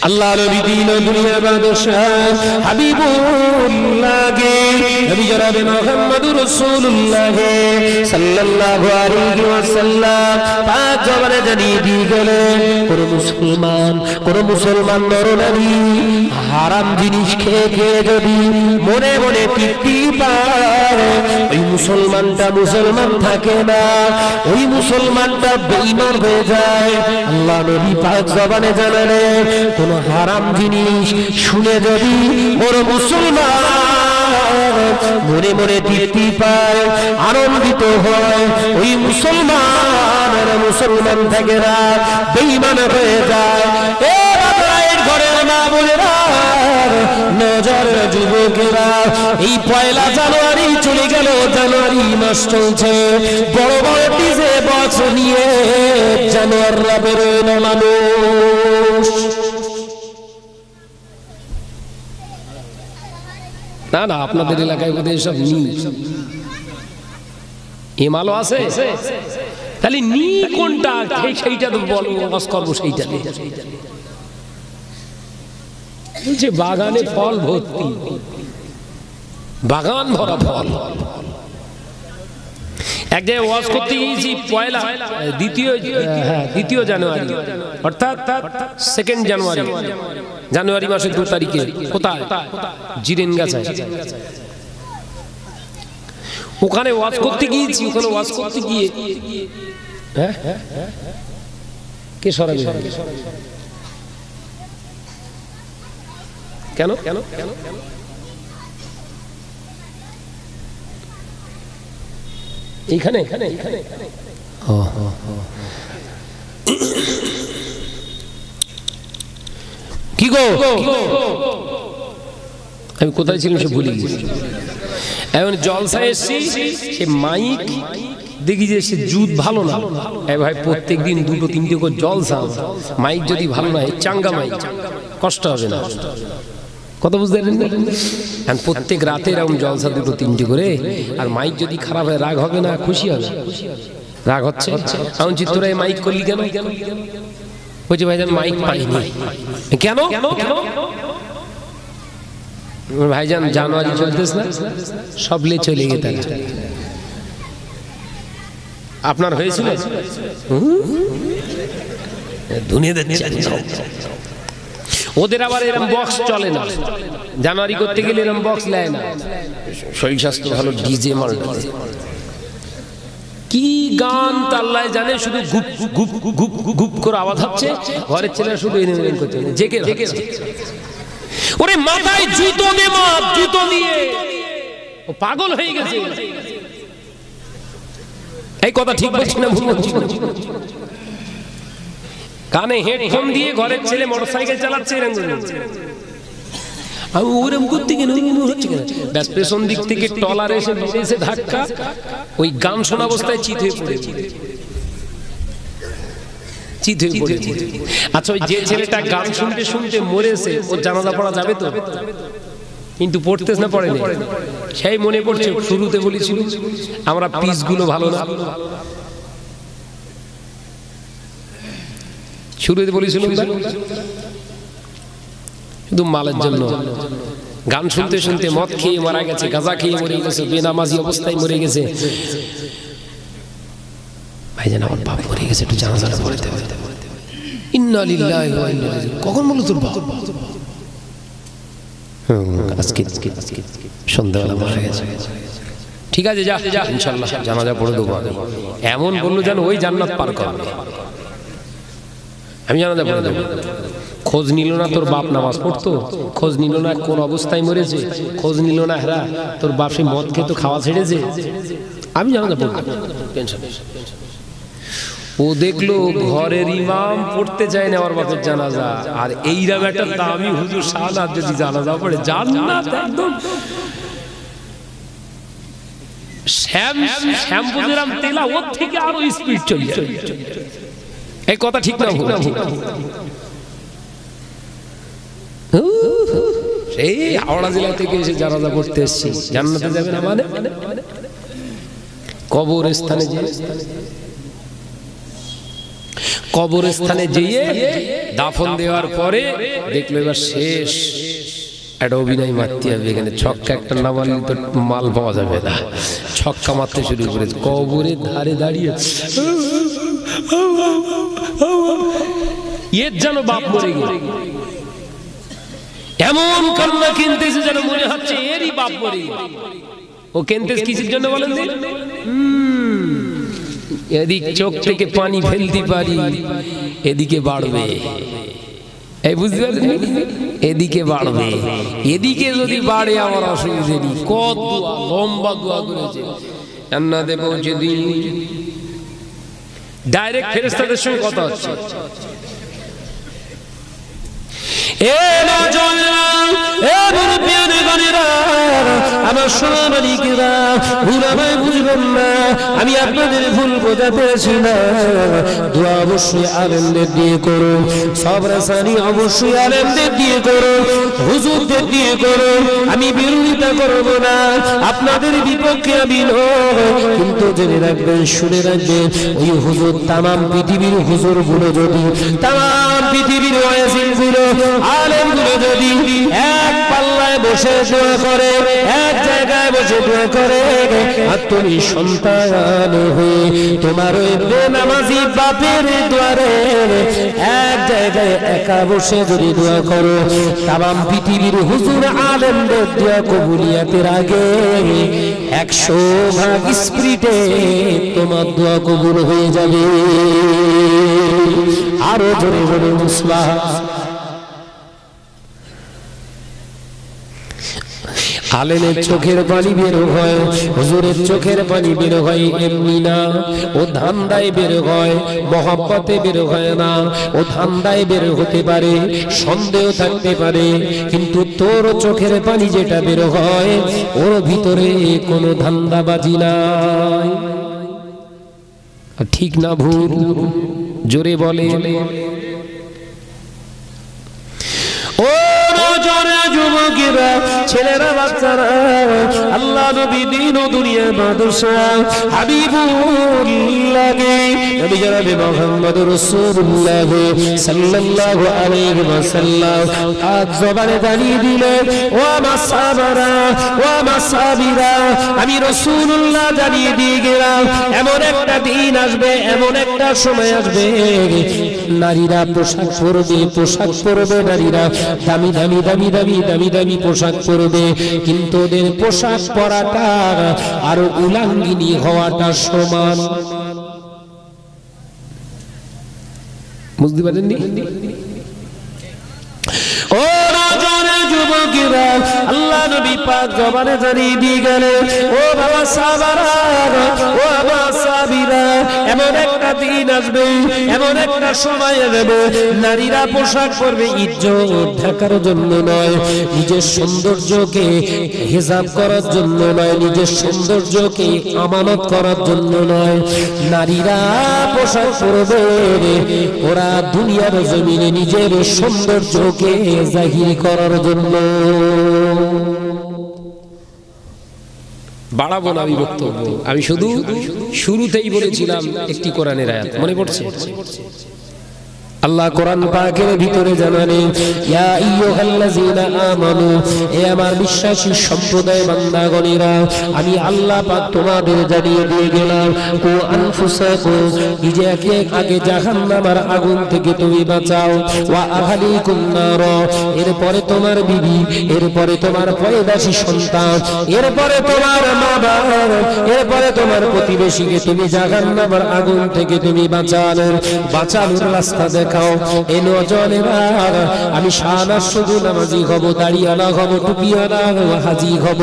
আল্লাহ নবী দিন দুনিয়া বাদশাহ হাবিবুল্লাহ গে নবী জনাবে মুহাম্মদুর রাসূলুল্লাহ সাল্লাল্লাহু আলাইহি ওয়াসাল্লাম পাক জবানে জানিয়ে দিয়ে গেলেন কোন মুসলমান নরনারী হারাম জিনিস খেয়ে খেয়ে যদি মনে মনে তৃপ্তি পায় ওই মুসলমানটা মুসলমান থাকে না ওই মুসলমানটা বেঈমান হয়ে যায় আল্লাহ নবী পাক জবানে জানালেন কোন হারাম জিনিস শুনে যদি ওর মুসলমান মনে মনে তৃপ্তি পায় আনন্দিত হয় ওই মুসলমান থাকে না বেঈমান হয়ে যায় এ বাবায়ের ঘরের মা বোনেরা নজর যুবকেরা এই পয়লা জানুয়ারি চলে গেল জানুয়ারি মাস চলছে বড় বড় ডিজে বক্স নিয়ে জানুয়াররা বেরোয় না মানুষ না না আপনাদের এলাকায় বোধহয় সব নি এমালো আছে তাহলে নি কোনটা সেইটা তো বলো ওয়াজ করবো সেইটা যে বাগানে ফল ভর্তি বাগান ভরা ফল এক জায়গায় ওয়াজ করতে গিয়েছি পয়লা দ্বিতীয় জানুয়ারি অর্থাৎ 2 জানুয়ারি মাসের 2 তারিখে কোথায় জিরেনগাছায় ওখানে ওয়াজ করতে গিয়েছি ওখানে ওয়াজ করতে গিয়ে কে সরাবে কেন এইখানে কি গো আমি কোথায় ছিলাম সে ভুলে গেছি এখন জলসায় এসছি সে মাইক দেখি যে সে জুত ভালো না ভাই প্রত্যেক দিন 2-3টে করে জলসা মাইক যদি ভালো না চাঙ্গা মাইক কষ্ট হবে না কত বুঝতে পারলেন প্রত্যেক রাতে এরকম জলসা 2-3টে করে আর মাইক যদি খারাপ হয় রাগ হবে না খুশি হবে রাগ হচ্ছে এমন চিত্তরায় মাইক করলি কেন বলছে ভাইজান মাইক পাইনি কেন ভাইজান জানুয়ারি চলতেছে না সবলে চলে গেছে আপনার হয়েছিল ওদের আবার এরকম বক্স চলে না জানুয়ারি করতে গেলে এরকম বক্স নেয় না শরীর স্বাস্থ্য ভালো ডিজে মাল কি গান আল্লাহ জানে শুধু গুপ গুপ গুপ গুপ করে আওয়াজ হচ্ছে ঘরের ছেলেরা শুধু এনজয় করতে জেগে ওরে মাথায় জুতো দে মা জুতো দিয়ে ও পাগল হয়ে গেছে এই কথা ঠিক বলছি না ভুল বলছি কানে হেডফোন দিয়ে ঘরের ছেলে মোটরসাইকেল চালাচ্ছে এরকম আমি ওরকম করতে গেলে হচ্ছে কেন ব্যাস পেছন দিক থেকে টলার এসে ধাক্কা ওই গান শোনা অবস্থায় চিত হয়ে পড়ে আচ্ছা ওই যে ছেলেটা গান শুনতে শুনতে মরেছে ওর জানাজা পড়া যাবে তো কিন্তু পড়তেছ না পড়েনি সেই মনে পড়ছে শুরুতে বলেছিল আমরা পিসগুলো ভালো না শুরুতে বলেছিলাম শুধু মালের জন্য গান শুনতে শুনতে মদ খেয়ে মারা গেছে, গাঁজা খেয়ে মরে গেছে, বেনামাজি অবস্থায় মরে গেছে। ভাইজান আমার বাপ মরে গেছে, একটু জানাজাটা পড়তে হবে। ইন্না লিল্লাহি ওয়া ইন্না ইলাইহি রাজিউন। কখন বলল তোর বাপ? আজকে সন্ধ্যাবেলা মারা গেছে। ঠিক আছে যা যা, ইনশাআল্লাহ জানাজা পড়ে দেবো। এমন বললো যেন ওই জান্নাত পার করবে। আমি জানাজা পড়ে দেবো। খোঁজ নিল না তোর বাপ নামাজ পড়তো, খোঁজ নিল না কোন অবস্থায় মরেছে, খোঁজ নিল না হেরা তোর বাপ সেই মদ খেয়ে তো খাওয়া ছেড়েছে। আমি জানাজা পড়ব, টেনশন। ও দেখলো ঘরের ইমাম পড়তে চায় না আমার বাপের জানাজা, আর এইরকম একটা দামি হুজুর শাহনাজ যদি জানাজা পড়ে জান্নাত একদম শ্যাম্পুজেরাম তেলা ওর থেকে আরো স্পিড চলে যায়। এই কথা ঠিক না ভুল? এই হাওড়া জেলা থেকে এসে জানাজা পড়তে এসেছি, জান্নাতে যাবে না মানে? কবরস্থানে যে কবরস্থানে যেয়ে দাফন দেওয়ার পরে দেখলো এবার শেষ, একটা অভিনয় মারতে হবে এখানে। ছক্কা একটা না মারলে তো মাল পাওয়া যাবে না, ছক্কা মারতে শুরু করেছে। কবরের ধারে দাঁড়িয়ে এর যেন বাপ মরে গেল, এমন কান্না কিনতেছে যেন মনে হচ্ছে এরই বাপ মরে গেল। ও কিনতেছে কিসের জন্য বলেন? এদিক চোখ থেকে পানি ফেলতে পারি, এদিকে বাড়বে। এই বুঝতে পারলেন? এদিকে বাড়বে, এদিকে যদি বাড়ে আমার অসুবিধে নেই। কত দোয়া, লম্বা দোয়া করেছে। জান্নাতে পৌঁছে দিন, ডাইরেক্ট ফেরেশতাদের সঙ্গে কথা হচ্ছে। আমার সোনামানিকেরা ভুল আমায় বুঝবেন না, আমি আপনাদের ভুল বোঝাতেছি না। দোয়া অবশ্যই আলেমদের দিয়ে করো, সবরাসানি অবশ্যই আলেমদের দিয়ে করো, হুজুরদের দিয়ে করো। আমি বিরোধিতা করব না, আপনাদের বিপক্ষে আমি নই। কিন্তু জেনে রাখবেন, শুনে রাখবেন, ওই হুজুর তামাম পৃথিবীর হুজুর গুলো যদি, তামাম পৃথিবীর ওয়াজিল গুলো, আলেম গুলো যদি এক পাল্লায় বসে দোয়া করে, এক জায়গায় বসে দোয়া করে, আর তুমি সন্তান হয়ে তোমার ওই বেনামাজি বাপের দুয়ারে এক জায়গায় একা বসে যদি দোয়া করো, তামাম পৃথিবীর হুজুর আলেমদের দোয়া কবুলিয়াতের আগে 100 ভাগ স্পিডে তোমার দোয়া কবুল হয়ে যাবে। আরো জোরে জোরে মুসলাহ। আলেমের চোখের পানি বের হয়, হুজুরের চোখের পানি বের হয় এমনি না, ও ধান্দায় বের হয়, মহব্বতে বের হয় না। ও ধান্দায় বের হতে পারে, সন্দেহ থাকতে পারে, কিন্তু তোর চোখের পানি যেটা বের হয় ওর ভিতরে কোনো ধান্দাবাজি নাই। ঠিক না ভুল? জোরে বলে। ও যুবকেরা, ছেলেরা, বাচ্চারা, আল্লাহ নবী দিন ও দুনিয়া বাদশাহ হাবিবুল্লাহ নবী জনাব মুহাম্মদুর রাসূলুল্লাহ সাল্লাল্লাহু আলাইহি ওয়াসাল্লাম আজ জবানে জানিয়ে দিলেন, ও আমার সাহাবারা, ও আমার সাহাবীরা, আমি রাসূলুল্লাহ জানিয়ে দিয়ে গেলাম, এমন একটা দিন আসবে, এমন একটা সময় আসবে, নারীরা পোশাক পরবে, নারীরা দামি দামি দামি দামি দামি দামি পোশাক পরবে, কিন্তু ওদের পোশাক পরাটা আর উলাঙ্গিনী হওয়াটা সমান। বুঝতে পারেননি? ও যুবকেরা, আল্লাহ নবী পাক জবানে জানিয়ে দিয়ে গেলেন, ও বাবা সাহাবারা, ও বাবা সাহাবীরা, এমন একটা দিন আসবে, এমন একটা সময় আসবে, নারীরা পোশাক পরবে ইজ্জত ঢাকার জন্য নয়, নিজের সৌন্দর্যকে হিজাব করার জন্য নয়, নিজের সৌন্দর্যকে আমানত করার জন্য নয়। নারীরা পোশাক পরবে ওরা দুনিয়ার জমিনে নিজের সৌন্দর্যকে জাহির করার জন্য। বাড়াবো না আমি বক্তব্য, আমি শুধু শুরুতেই বলেছিলাম একটি কোরআনের আয়াত মনে পড়ছে, আল্লাহ কোরআন পাকের ভিতরে জানালেন, ইয়া আইয়ুহাল্লাযীনা আমানু, এ আমার বিশ্বাসী সম্প্রদায় বান্দাগণেরা, আমি আল্লাহ পাক তোমাদের জানিয়ে দিয়ে গেলাম, কু আনফুসাকুম, নিজেকে আগে জাহান্নামের আগুন থেকে তুমি বাঁচাও, ওয়া আহলিকুম নার, এরপরে তোমার বিবি, এরপরে তোমার পয়দাশী সন্তান, এরপরে তোমার মা বাবা, এরপরে তোমার প্রতিবেশীকে তুমি জাহান্নামের আগুন থেকে তুমি বাঁচানোর রাস্তা দেখাও। এই নজনেরা, আমি শাহনাজ শুধু নামাজি হব, দাড়িওয়ালা হব, টুপিওয়ালা হাজি হব,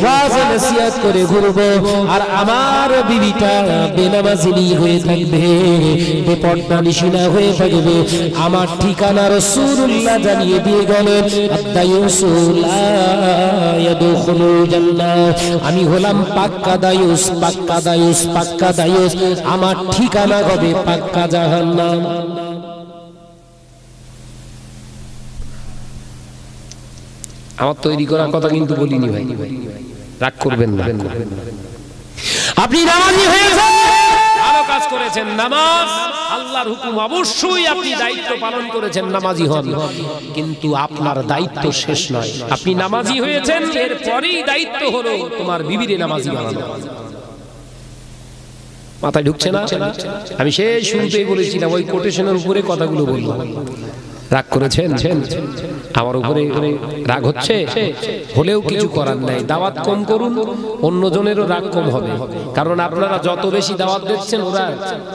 ওয়াজ নসিহত করে ঘুরবো, আর আমার বিবিটা বেনামাজি হয়ে থাকবে, বেপর্দা নিশিনা হয়ে থাকবে। আমার ঠিকানা রাসূলুল্লাহ জানিয়ে দিয়ে গেলেন, আদ-দায়ুসু লা ইয়াদখুলুল জান্নাহ, আমি হলাম পাক্কা দায়ুস, পাক্কা দায়ুস, পাক্কা দায়ুস, আমার ঠিকানা হবে পাক্কা জাহান্নাম। আমার তৈরি করা কথা কিন্তু বলিনি ভাই, রাগ করবেন না। আপনি নামাজি হয়েছেন, ভালো কাজ করেছেন, নামাজ আল্লাহর হুকুম, অবশ্যই আপনি দায়িত্ব পালন করেছেন, নামাজি হন, কিন্তু আপনার দায়িত্ব শেষ নয়। আপনি নামাজি হয়েছেন, এরপরেই দায়িত্ব হলো তোমার বিবিরে নামাজি বানানো। মাথায় ঢুকছে না? আমি সেই শুরুতেই বলেছিলাম, ওই কোটেশনের উপরে কথাগুলো বললাম। রাগ করেছেন? আমার উপরে রাগ হচ্ছে, হলেও কিছু করার নাই। দাওয়াত কম করুন, অন্যজনেরও রাগ কম হবে, কারণ আপনারা যত বেশি দাওয়াত দিচ্ছেন ওরা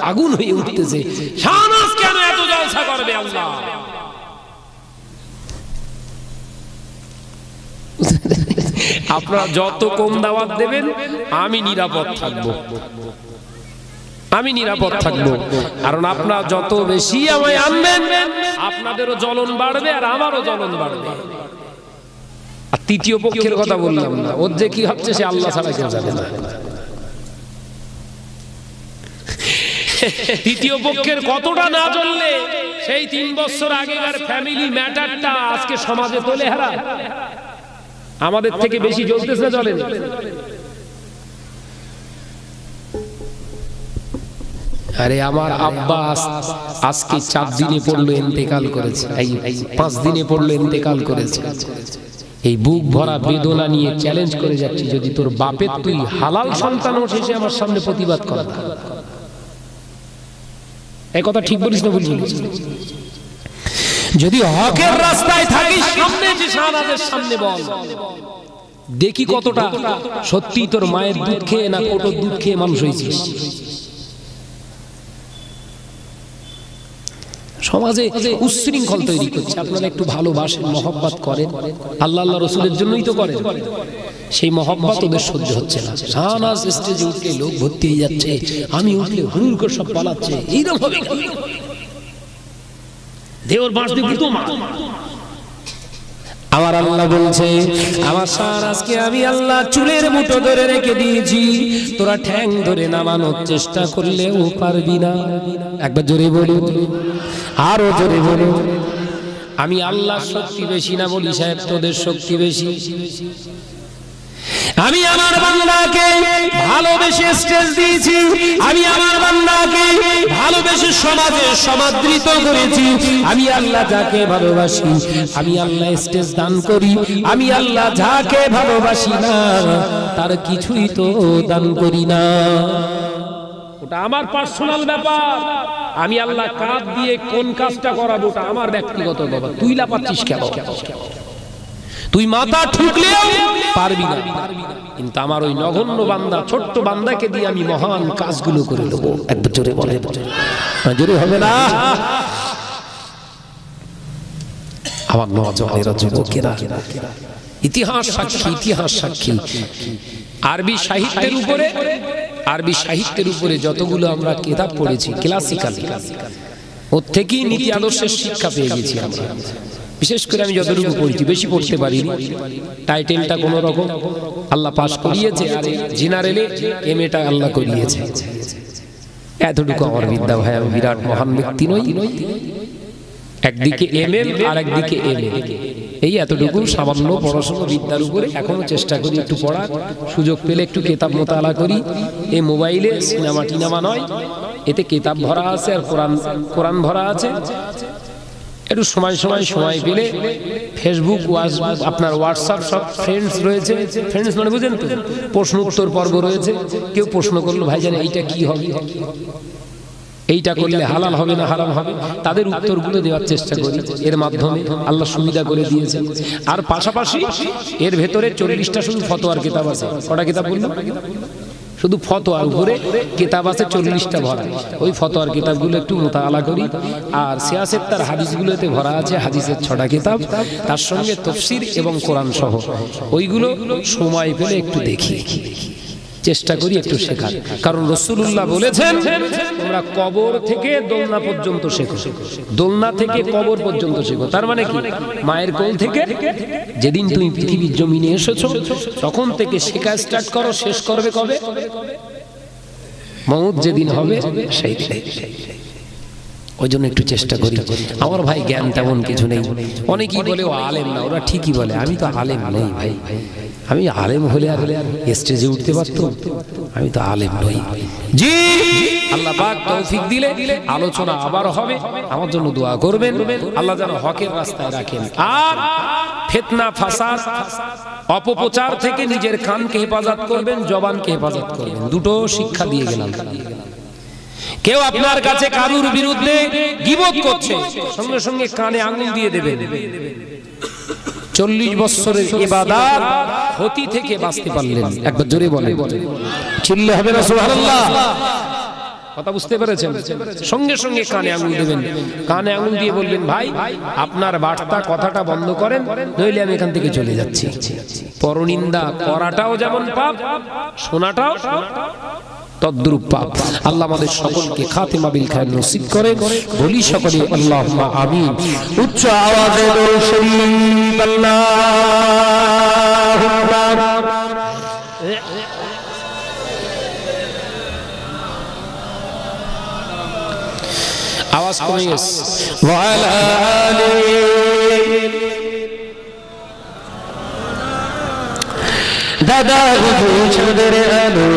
আগুন হয়ে উঠতেছে। শাহনাজ কেন এত জলসা করবে আল্লাহ? আপনারা যত কম দাওয়াত দেবেন আমি নিরাপদ থাকবো, আমি নিরাপদ থাকবো, কারণ আপনারা যত বেশি আমায় আনবেন আপনাদেরও জ্বলন বাড়বে আর আমারও জ্বলন বাড়বে। আর তৃতীয় পক্ষের কথা বললাম না, ওর যে কি হচ্ছে সে আল্লাহ ছাড়া কেউ জানে না। তৃতীয় পক্ষের কতটা না জ্বললে সেই 3 বছর আগেকার ফ্যামিলি ম্যাটারটা আজকে সমাজে তোলে হারা। আমাদের থেকে বেশি জ্বলতেছে, জ্বলে না। আরে আমার আব্বা আজকে 4 দিনে পড়লো ইন্তেকাল করেছে, এই 5 দিনে পড়লো ইন্তেকাল করেছে। এই বুক ভরা বেদনা নিয়ে চ্যালেঞ্জ করে যাচ্ছি, যদি তোর বাপের তুই হালাল সন্তান হস এসে আমার সামনে প্রতিবাদ কর। এই কথা ঠিক বলিস না ভুল বলিস? যদি হকের রাস্তায় থাকিস সামনে যে শাহনাজের সামনে বল, দেখি কতটা সত্যি তোর মায়ের দুধ খেয়ে না কোটোর দুধ খেয়ে মানুষ হয়েছিস। সমাজে উচ্ছৃঙ্খল তৈরি করছে। আপনারা একটু ভালোবাসেন, মহব্বত করেন, আল্লাহ আল্লাহ রসুলের জন্যই তো করেন, সেই মহব্বত ওদের সহ্য হচ্ছে না। শাহনাজ স্টেজে উঠলে লোক ভর্তি হয়ে যাচ্ছে, আমি উঠলে হুড় করে সব পালাচ্ছে, এইরকম হবে। দেওর বাঁশ দিয়ে তো মা আমার আল্লাহ বলছে, আমার শাহনাজকে আমি আল্লাহ চুলের মুঠো ধরে রেখে দিয়েছি, তোরা ঠ্যাং ধরে নামানোর চেষ্টা করলেও পারবি না। একবার জোরে বলুন, আরো জোরে বলুন। আমি আল্লাহর শক্তি বেশি না বলি সাহেব, তোদের শক্তি বেশি। আমি আমার বান্দাকে ভালোবেসে স্টেজ দিয়েছি, আমি আমার বান্দাকে ভালোবেসে সমাজে সমাদৃত করেছি। আমি আল্লাহ যাকে ভালোবাসি আমি আল্লাহ স্টেজ দান করি, আমি আল্লাহ যাকে ভালোবাসি না তার কিছুই তো দান করি না। ওটা আমার পার্সোনাল ব্যাপার। আমি আল্লাহ কাজ দিয়ে কোন কাজটা করাবো ওটা আমার ব্যক্তিগত ব্যাপার। তুই লাপাচ্ছিস কেন? তুই মাথা ঠুকলেও পারবি না, কিন্তু আমার ওই নগণ্য বান্দা, ছোট্ট বান্দাকে দিয়ে আমি মহান কাজগুলো করে দেবো। একবার জোরে বলে, জোরে হবে না? আমার নওজওয়ানেরা, যুবকেরা, ইতিহাস সাক্ষী, ইতিহাস সাক্ষী। আরবি সাহিত্যের উপরে যতগুলো আমরা কিতাব পড়েছি ক্লাসিক্যাল, ওর থেকেই নীতি আদর্শের শিক্ষা পেয়ে গেছি আমরা। বিশেষ করে আমি যতটুকু পড়ছি, বেশি পড়তে পারিনি, টাইটেলটা কোনো রকম আল্লাহ পাশ করিয়েছে, আর জেনারেলে এমএটা আল্লাহ করিয়েছে। এতটুকু আমার বিদ্যা ভাই, আমি বিরাট মহান ব্যক্তি নই। একদিকে এমএ আর একদিকে এমএ, এই এতটুকু সামান্য পড়াশোনা বিদ্যার উপরে এখনো চেষ্টা করি একটু পড়ার, সুযোগ পেলে একটু কেতাব মোতালা করি। এই মোবাইলে সিনেমা টিনেমা নয়, এতে কেতাব ভরা আছে আর কোরআন ভরা আছে। একটু সময় পেলে ফেসবুক, আপনার হোয়াটসঅ্যাপ সব ফ্রেন্ডস রয়েছে, ফ্রেন্ডস মানে বুঝেন তো, প্রশ্ন উত্তর পর্ব রয়েছে। কেউ প্রশ্ন করলো ভাইজান এইটা কি হবে, এইটা করলে হালাল হবে না হারাম হবে, তাদের উত্তরগুলো দেওয়ার চেষ্টা করি। এর মাধ্যমে আল্লাহ সুবিধা করে দিয়েছে। আর পাশাপাশি এর ভেতরে 40টা শুধু ফতোয়ার কিতাব আছে। কটা কিতাব বললো? শুধু ফতোয়ার উপরে কিতাব আছে 40টা ভরা। ওই ফতোয়ার কিতাবগুলো একটু মোতালা করি। আর সিয়াসেত তার হাদিসগুলোতে ভরা আছে, হাদিসের 6টা কিতাব, তার সঙ্গে তাফসীর এবং কোরআন সহ। ওইগুলো সময় পেলে একটু দেখি, চেষ্টা করি একটু শেখার। কারণ রাসূলুল্লাহ বলেছেন তোমরা কবর থেকে দোলনা পর্যন্ত শেখো, দোলনা থেকে কবর পর্যন্ত শেখো। তার মানে কি, মায়ের কোল থেকে যেদিন তুমি পৃথিবীর জমিনে এসেছো তখন থেকে শেখা স্টার্ট করো, শেষ করবে কবে? মওত যেদিন হবে সেই দিন। ওই জন্য একটু চেষ্টা করি। আমার ভাই জ্ঞান তেমন কিছু নেই। অনেকেই বলে ও আলেম না, ওরা ঠিকই বলে। আমি তো আলেম নই ভাই, আমি আলেম হলে আর স্টেজে উঠতে পারতাম? আমি তো আলেম নই। জি, আল্লাহ পাক তৌফিক দিলে আলোচনা আবার হবে। আমার জন্য দোয়া করবেন, আল্লাহ যেন হকের রাস্তায় রাখেন। আর ফিতনা ফাসাদ অপপ্রচার থেকে নিজের কানকে হেফাজত করবেন, জবানকে হেফাজত করবেন। দুটো শিক্ষা দিয়ে গেলাম। কেউ আপনার কাছে কারুর বিরুদ্ধে গীবত করছে, সঙ্গে সঙ্গে কানে আঙুল দিয়ে দেবেন। 40 বছরের ইবাদত ক্ষতি থেকে বাঁচতে পারলেন। একবার জোরে বলেন, চিল্লে হবে না সুবহানাল্লাহ? কথা বুঝতে পেরেছেন? সঙ্গে সঙ্গে কানে আঙুল দেবেন। কানে আঙুল দিয়ে বলবেন ভাই আপনার বার্তা কথাটা বন্ধ করেন, নইলে আমি এখান থেকে চলে যাচ্ছি। পরনিন্দা করাটাও যেমন পাপ, শোনাটাও তদ্রূপ পাপ। আল্লাহ আমাদের সকলকে খাতিমা বিল খায়র নসিব করেন। বলি সকলে আল্লাহুম্মা আমিন। উচ্চ আওয়াজে দরুদ শরীফ আল্লাহুম্মা। আওয়াজ কমে গেছে। ওয়া আলা আলিহি। দাদা হুজুর চাঁদের আলো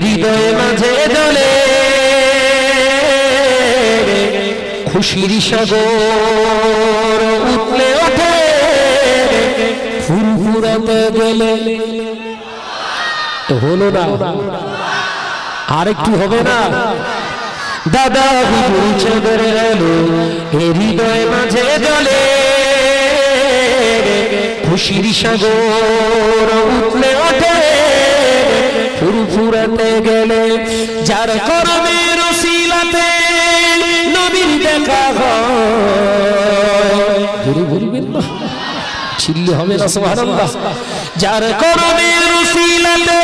হৃদয় মাঝে জ্বলে, খুশির সাগর উঠলে ওঠে, ফুরফুরাতে গেলে তো হলো না, আরেকটু হবে না? দাদা হুজুর চাঁদের আলো হৃদয় মাঝে জ্বলে, খুশির সাগর উঠলে ওঠে, ফুরফুরাতে গেলে, যার কর্মের ওসিলাতে নবীর দেখা হয়। জোরে বলবেন না, চিল্লে হবে না সুবহানাল্লাহ? যার কর্মের ওসিলাতে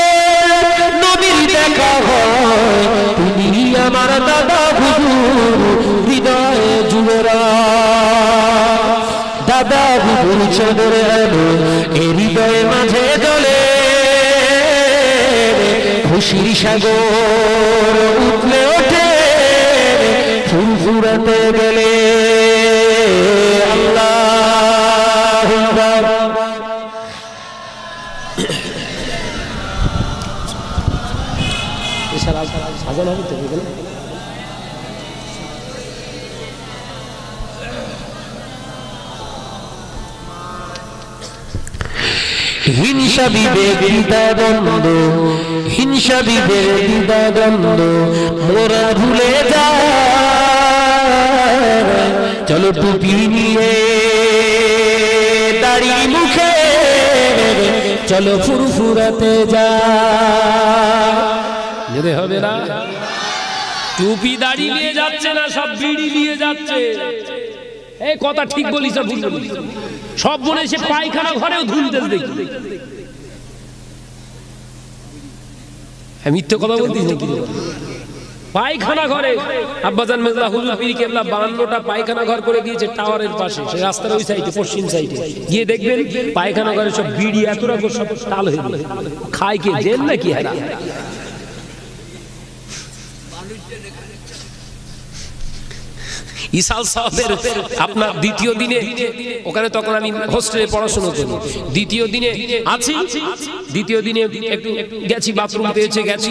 নবীর দেখা হয়, তিনি আমার দাদা হুজুর হৃদয়ে জুড়রা। দাদা হুজুর চাঁদের আলো হৃদয় মাঝে জ্বলে, খুশির সাগর উঠলে ওঠে, ফুরফুরাতে গেলে। আল্লাহু আকবার। আজান হবে তো এখানে? হিংসা বিবেক দ্বিধাদ্বন্দ্ব, হিংসা বিবেক দ্বিধাদ্বন্দ্ব মোরা ভুলে যায়। চলো টুপি নিয়ে দাড়ি মুখে, চলো ফুরফুরাতে যায়। হবে না? টুপি দাড়ি নিয়ে যাচ্ছে না, সব বিড়ি নিয়ে যাচ্ছে। এই কথা ঠিক বলিস, ভুল বলিস। সব মনে সে পায়খানা ঘরেও ধুলতেছে দেখি। মিথ্যে কথা বলতিস নাকি? পায়খানা ঘরে আব্বাজান মেজলা হুজুর পীর কেবলা 52টা পায়খানা ঘর করে দিয়েছে টাওয়ারের পাশে, সেই রাস্তার ওই সাইডে, পশ্চিম সাইডে গিয়ে দেখবেন পায়খানা ঘরে সব বিড়ি এত রকম সব টাল হয়ে গেল। খায় কে? জেল নাকি? হারা ইসাল সাহেবের আপনার দ্বিতীয় দিনে ওখানে তখন আমি হোস্টেলে পড়াশোনা করি, দ্বিতীয় দিনে আছি, দ্বিতীয় দিনে একটু গেছি, বাথরুম পেয়েছে, গেছি,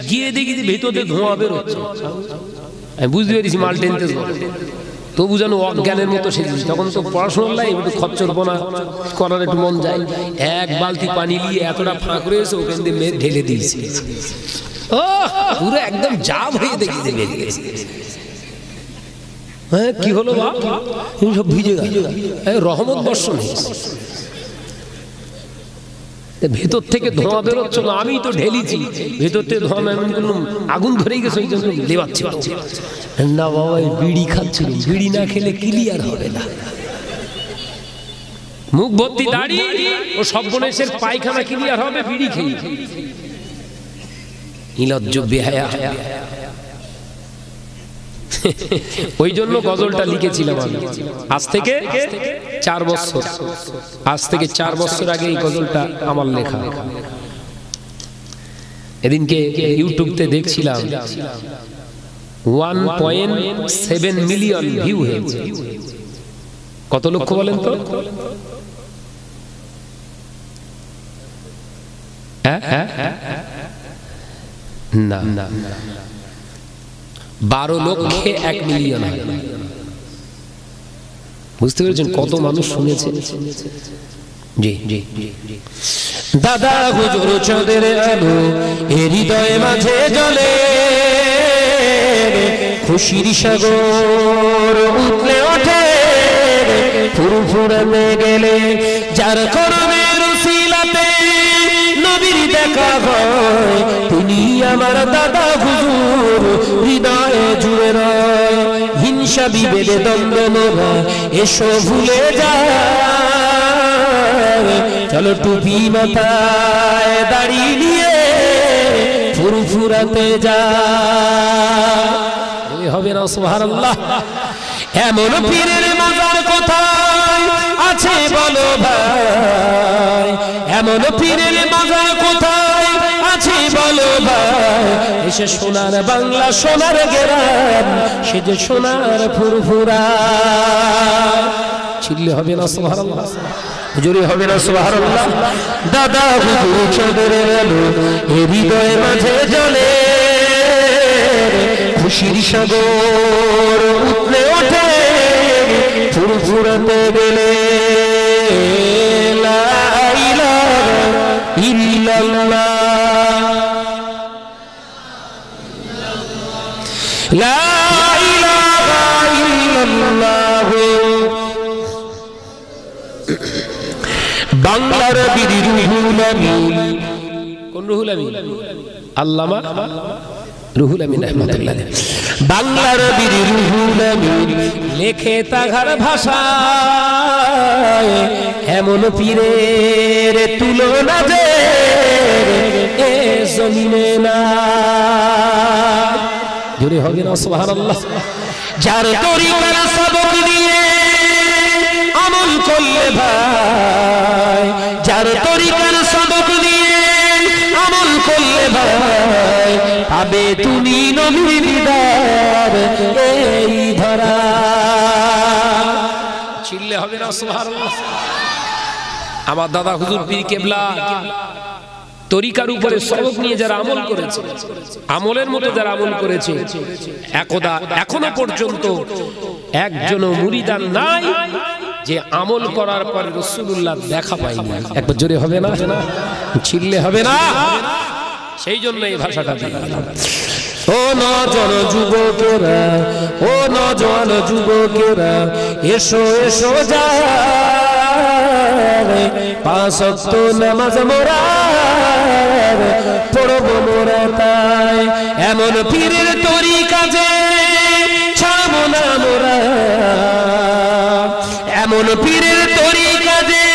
গিয়ে দেখি ভেতরে ধোঁয়া বেরোচ্ছে। আমি বুঝতে পেরেছি মাল টেনতে, তবু যেন অজ্ঞানের মতো সেজেছি। তখন তো পড়াশোনার লাই একটু খচ্চরপনা করার একটু মন যায়। এক বালতি পানি নিয়ে এতটা ফাঁক রয়েছে ওখান দিয়ে মেয়ে ঢেলে দিয়েছি, ও পুরো একদম জাম হয়ে দেখেছি মেয়ে গেছে। হ্যাঁ কি হলো বাপ, সব ভিজে গেল, রহমত বর্ষণ হয়েছে। ভেতর থেকে ধোঁয়া বেরোচ্ছিল, আমি তো ঢেলিছি, ভেতর থেকে ধোঁয়া এমন করলাম আগুন ধরে গেছে, ওই জন্য লেবাচ্ছি না বাবা। বিড়ি খাচ্ছিল, বিড়ি না খেলে ক্লিয়ার হবে না। মুখ ভর্তি দাড়ি, ও সর্বনেশের পায়খানা ক্লিয়ার হবে বিড়ি খেয়ে। নিলজ্জ বেহায়া। ওই জন্য গজলটা লিখেছিলাম আমি। আজ থেকে 4 বছর, আজ থেকে 4 বছর আগে এই গজলটা আমার লেখা। এদিনকে ইউটিউবতে দেখছিলাম 1.7 মিলিয়ন ভিউ হয়েছে। কত লক্ষ বলেন তো? না, 12 লক্ষে 1 মিলিয়ন। বুঝতে পেরেছেন কত মানুষ শুনেছে? জি জি। দাদা হুজুর চাঁদের আলো এ হৃদয়ে মাঝে জ্বলে, খুশির সাগর উঠলে ওঠে, ফুরফুরানে গেলে যার করমের উসিলাতে নবীর দেখা হয়, তিনি আমার দাদা হুজুর হৃদয়ে জুড়ে রয়। হিংসা বিভেদে দ্বন্দ্ব মোরা এসো ভুলে যায়, চলো টুপি মাথায় দাড়ি নিয়ে ফুরফুরাতে যায়। হবে না সুবহানাল্লাহ? এমন পীরের মাজার কোথায় আছে বলো ভাই, এমন পীরের মাজার কোথায় আছে বলো ভাই, এসে সোনার বাংলা সোনার গেরাম, সে যে সোনার ফুরফুরা। ছিললে হবে না সুবহানাল্লাহ? হুজুরে হবে না সুবহানাল্লাহ? দাদা হুজুর চাঁদের আলো এ হৃদয়ে মাঝে জ্বলে, খুশির সাগর উঠলে ওঠে, ফুরফুরাতে গেলে লা ইলাহা ইল্লাল্লাহ, লা ইলাহা ইল্লাল্লাহ। বাংলার বীর রুহুল আমিন, কোন রুহুল আমিন? আল্লামা রুহুল আমিন রাহমাতুল্লাহ। বাংলার বীর রুহুল আমিন লেখে তাহার ভাষায়, এমন পীরের তুলনা যে এ জমিনে না। জোরে হবে না সুবহানাল্লাহ? যার তরিকার সবক দিয়ে আমল করলে ভাই, যার তরিকার সবক দিয়ে আমল করলে ভাই, পাবে তুমি নবীর দিদার এই ধরা। চিল্লে হবে না সুবহানাল্লাহ? আমার দাদা হুজুর পীর কেবলা তরিকার উপরে সবক নিয়ে যারা আমল করেছে, আমলের মতো যারা আমল করেছে, একদা এখনো পর্যন্ত একজনও মুরিদান নাই যে আমল করার পর রাসূলুল্লাহ দেখা পায়নি। একবার জোরে হবে না? ছিললে হবে না? সেই জন্য এই ভাষাটা দিলাম। ও নজন যুবকেরা, ও নজন যুবকেরা, এসো এসো যায়, 5 ওয়াক্ত নামাজ মোরা পড়ব মোরা তাই, এমন পীরের তরিকা যে ছাড়ব না মোরা, এমন পীরের তরিকা যে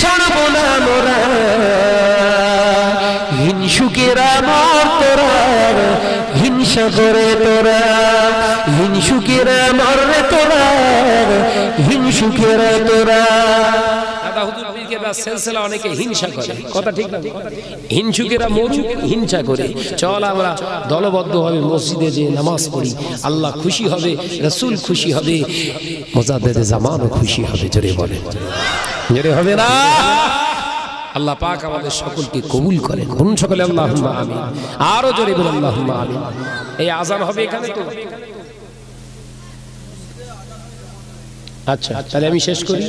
ছাড়ব না মোরা। হিংসুকেরা মর তোরা, হিংসা করে তোরা, হিংসুকেরা মররে তোরা, হিংসুকেরা তোরা। দাদা হুজুর পীর বা সিলসিলা অনেকে হিংসা করে, কথা ঠিক না? হিংসুকেরা মরুক, হিংসা করে। চল আমরা দলবদ্ধভাবে মসজিদে যে নামাজ পড়ি, আল্লাহ খুশি হবে, রাসূল খুশি হবে, মুজাদ্দিদে জামানও খুশি হবে। জোরে বলে, জোরে হবে না? আল্লাহ পাক আমাদের সকলকে কবুল করেন। বলুন সকলে আল্লাহুম্মা আমিন। আরো জোরে বলুন আল্লাহুম্মা আমিন। এই আযান হবে এখানে তো? আচ্ছা, তাহলে আমি শেষ করি।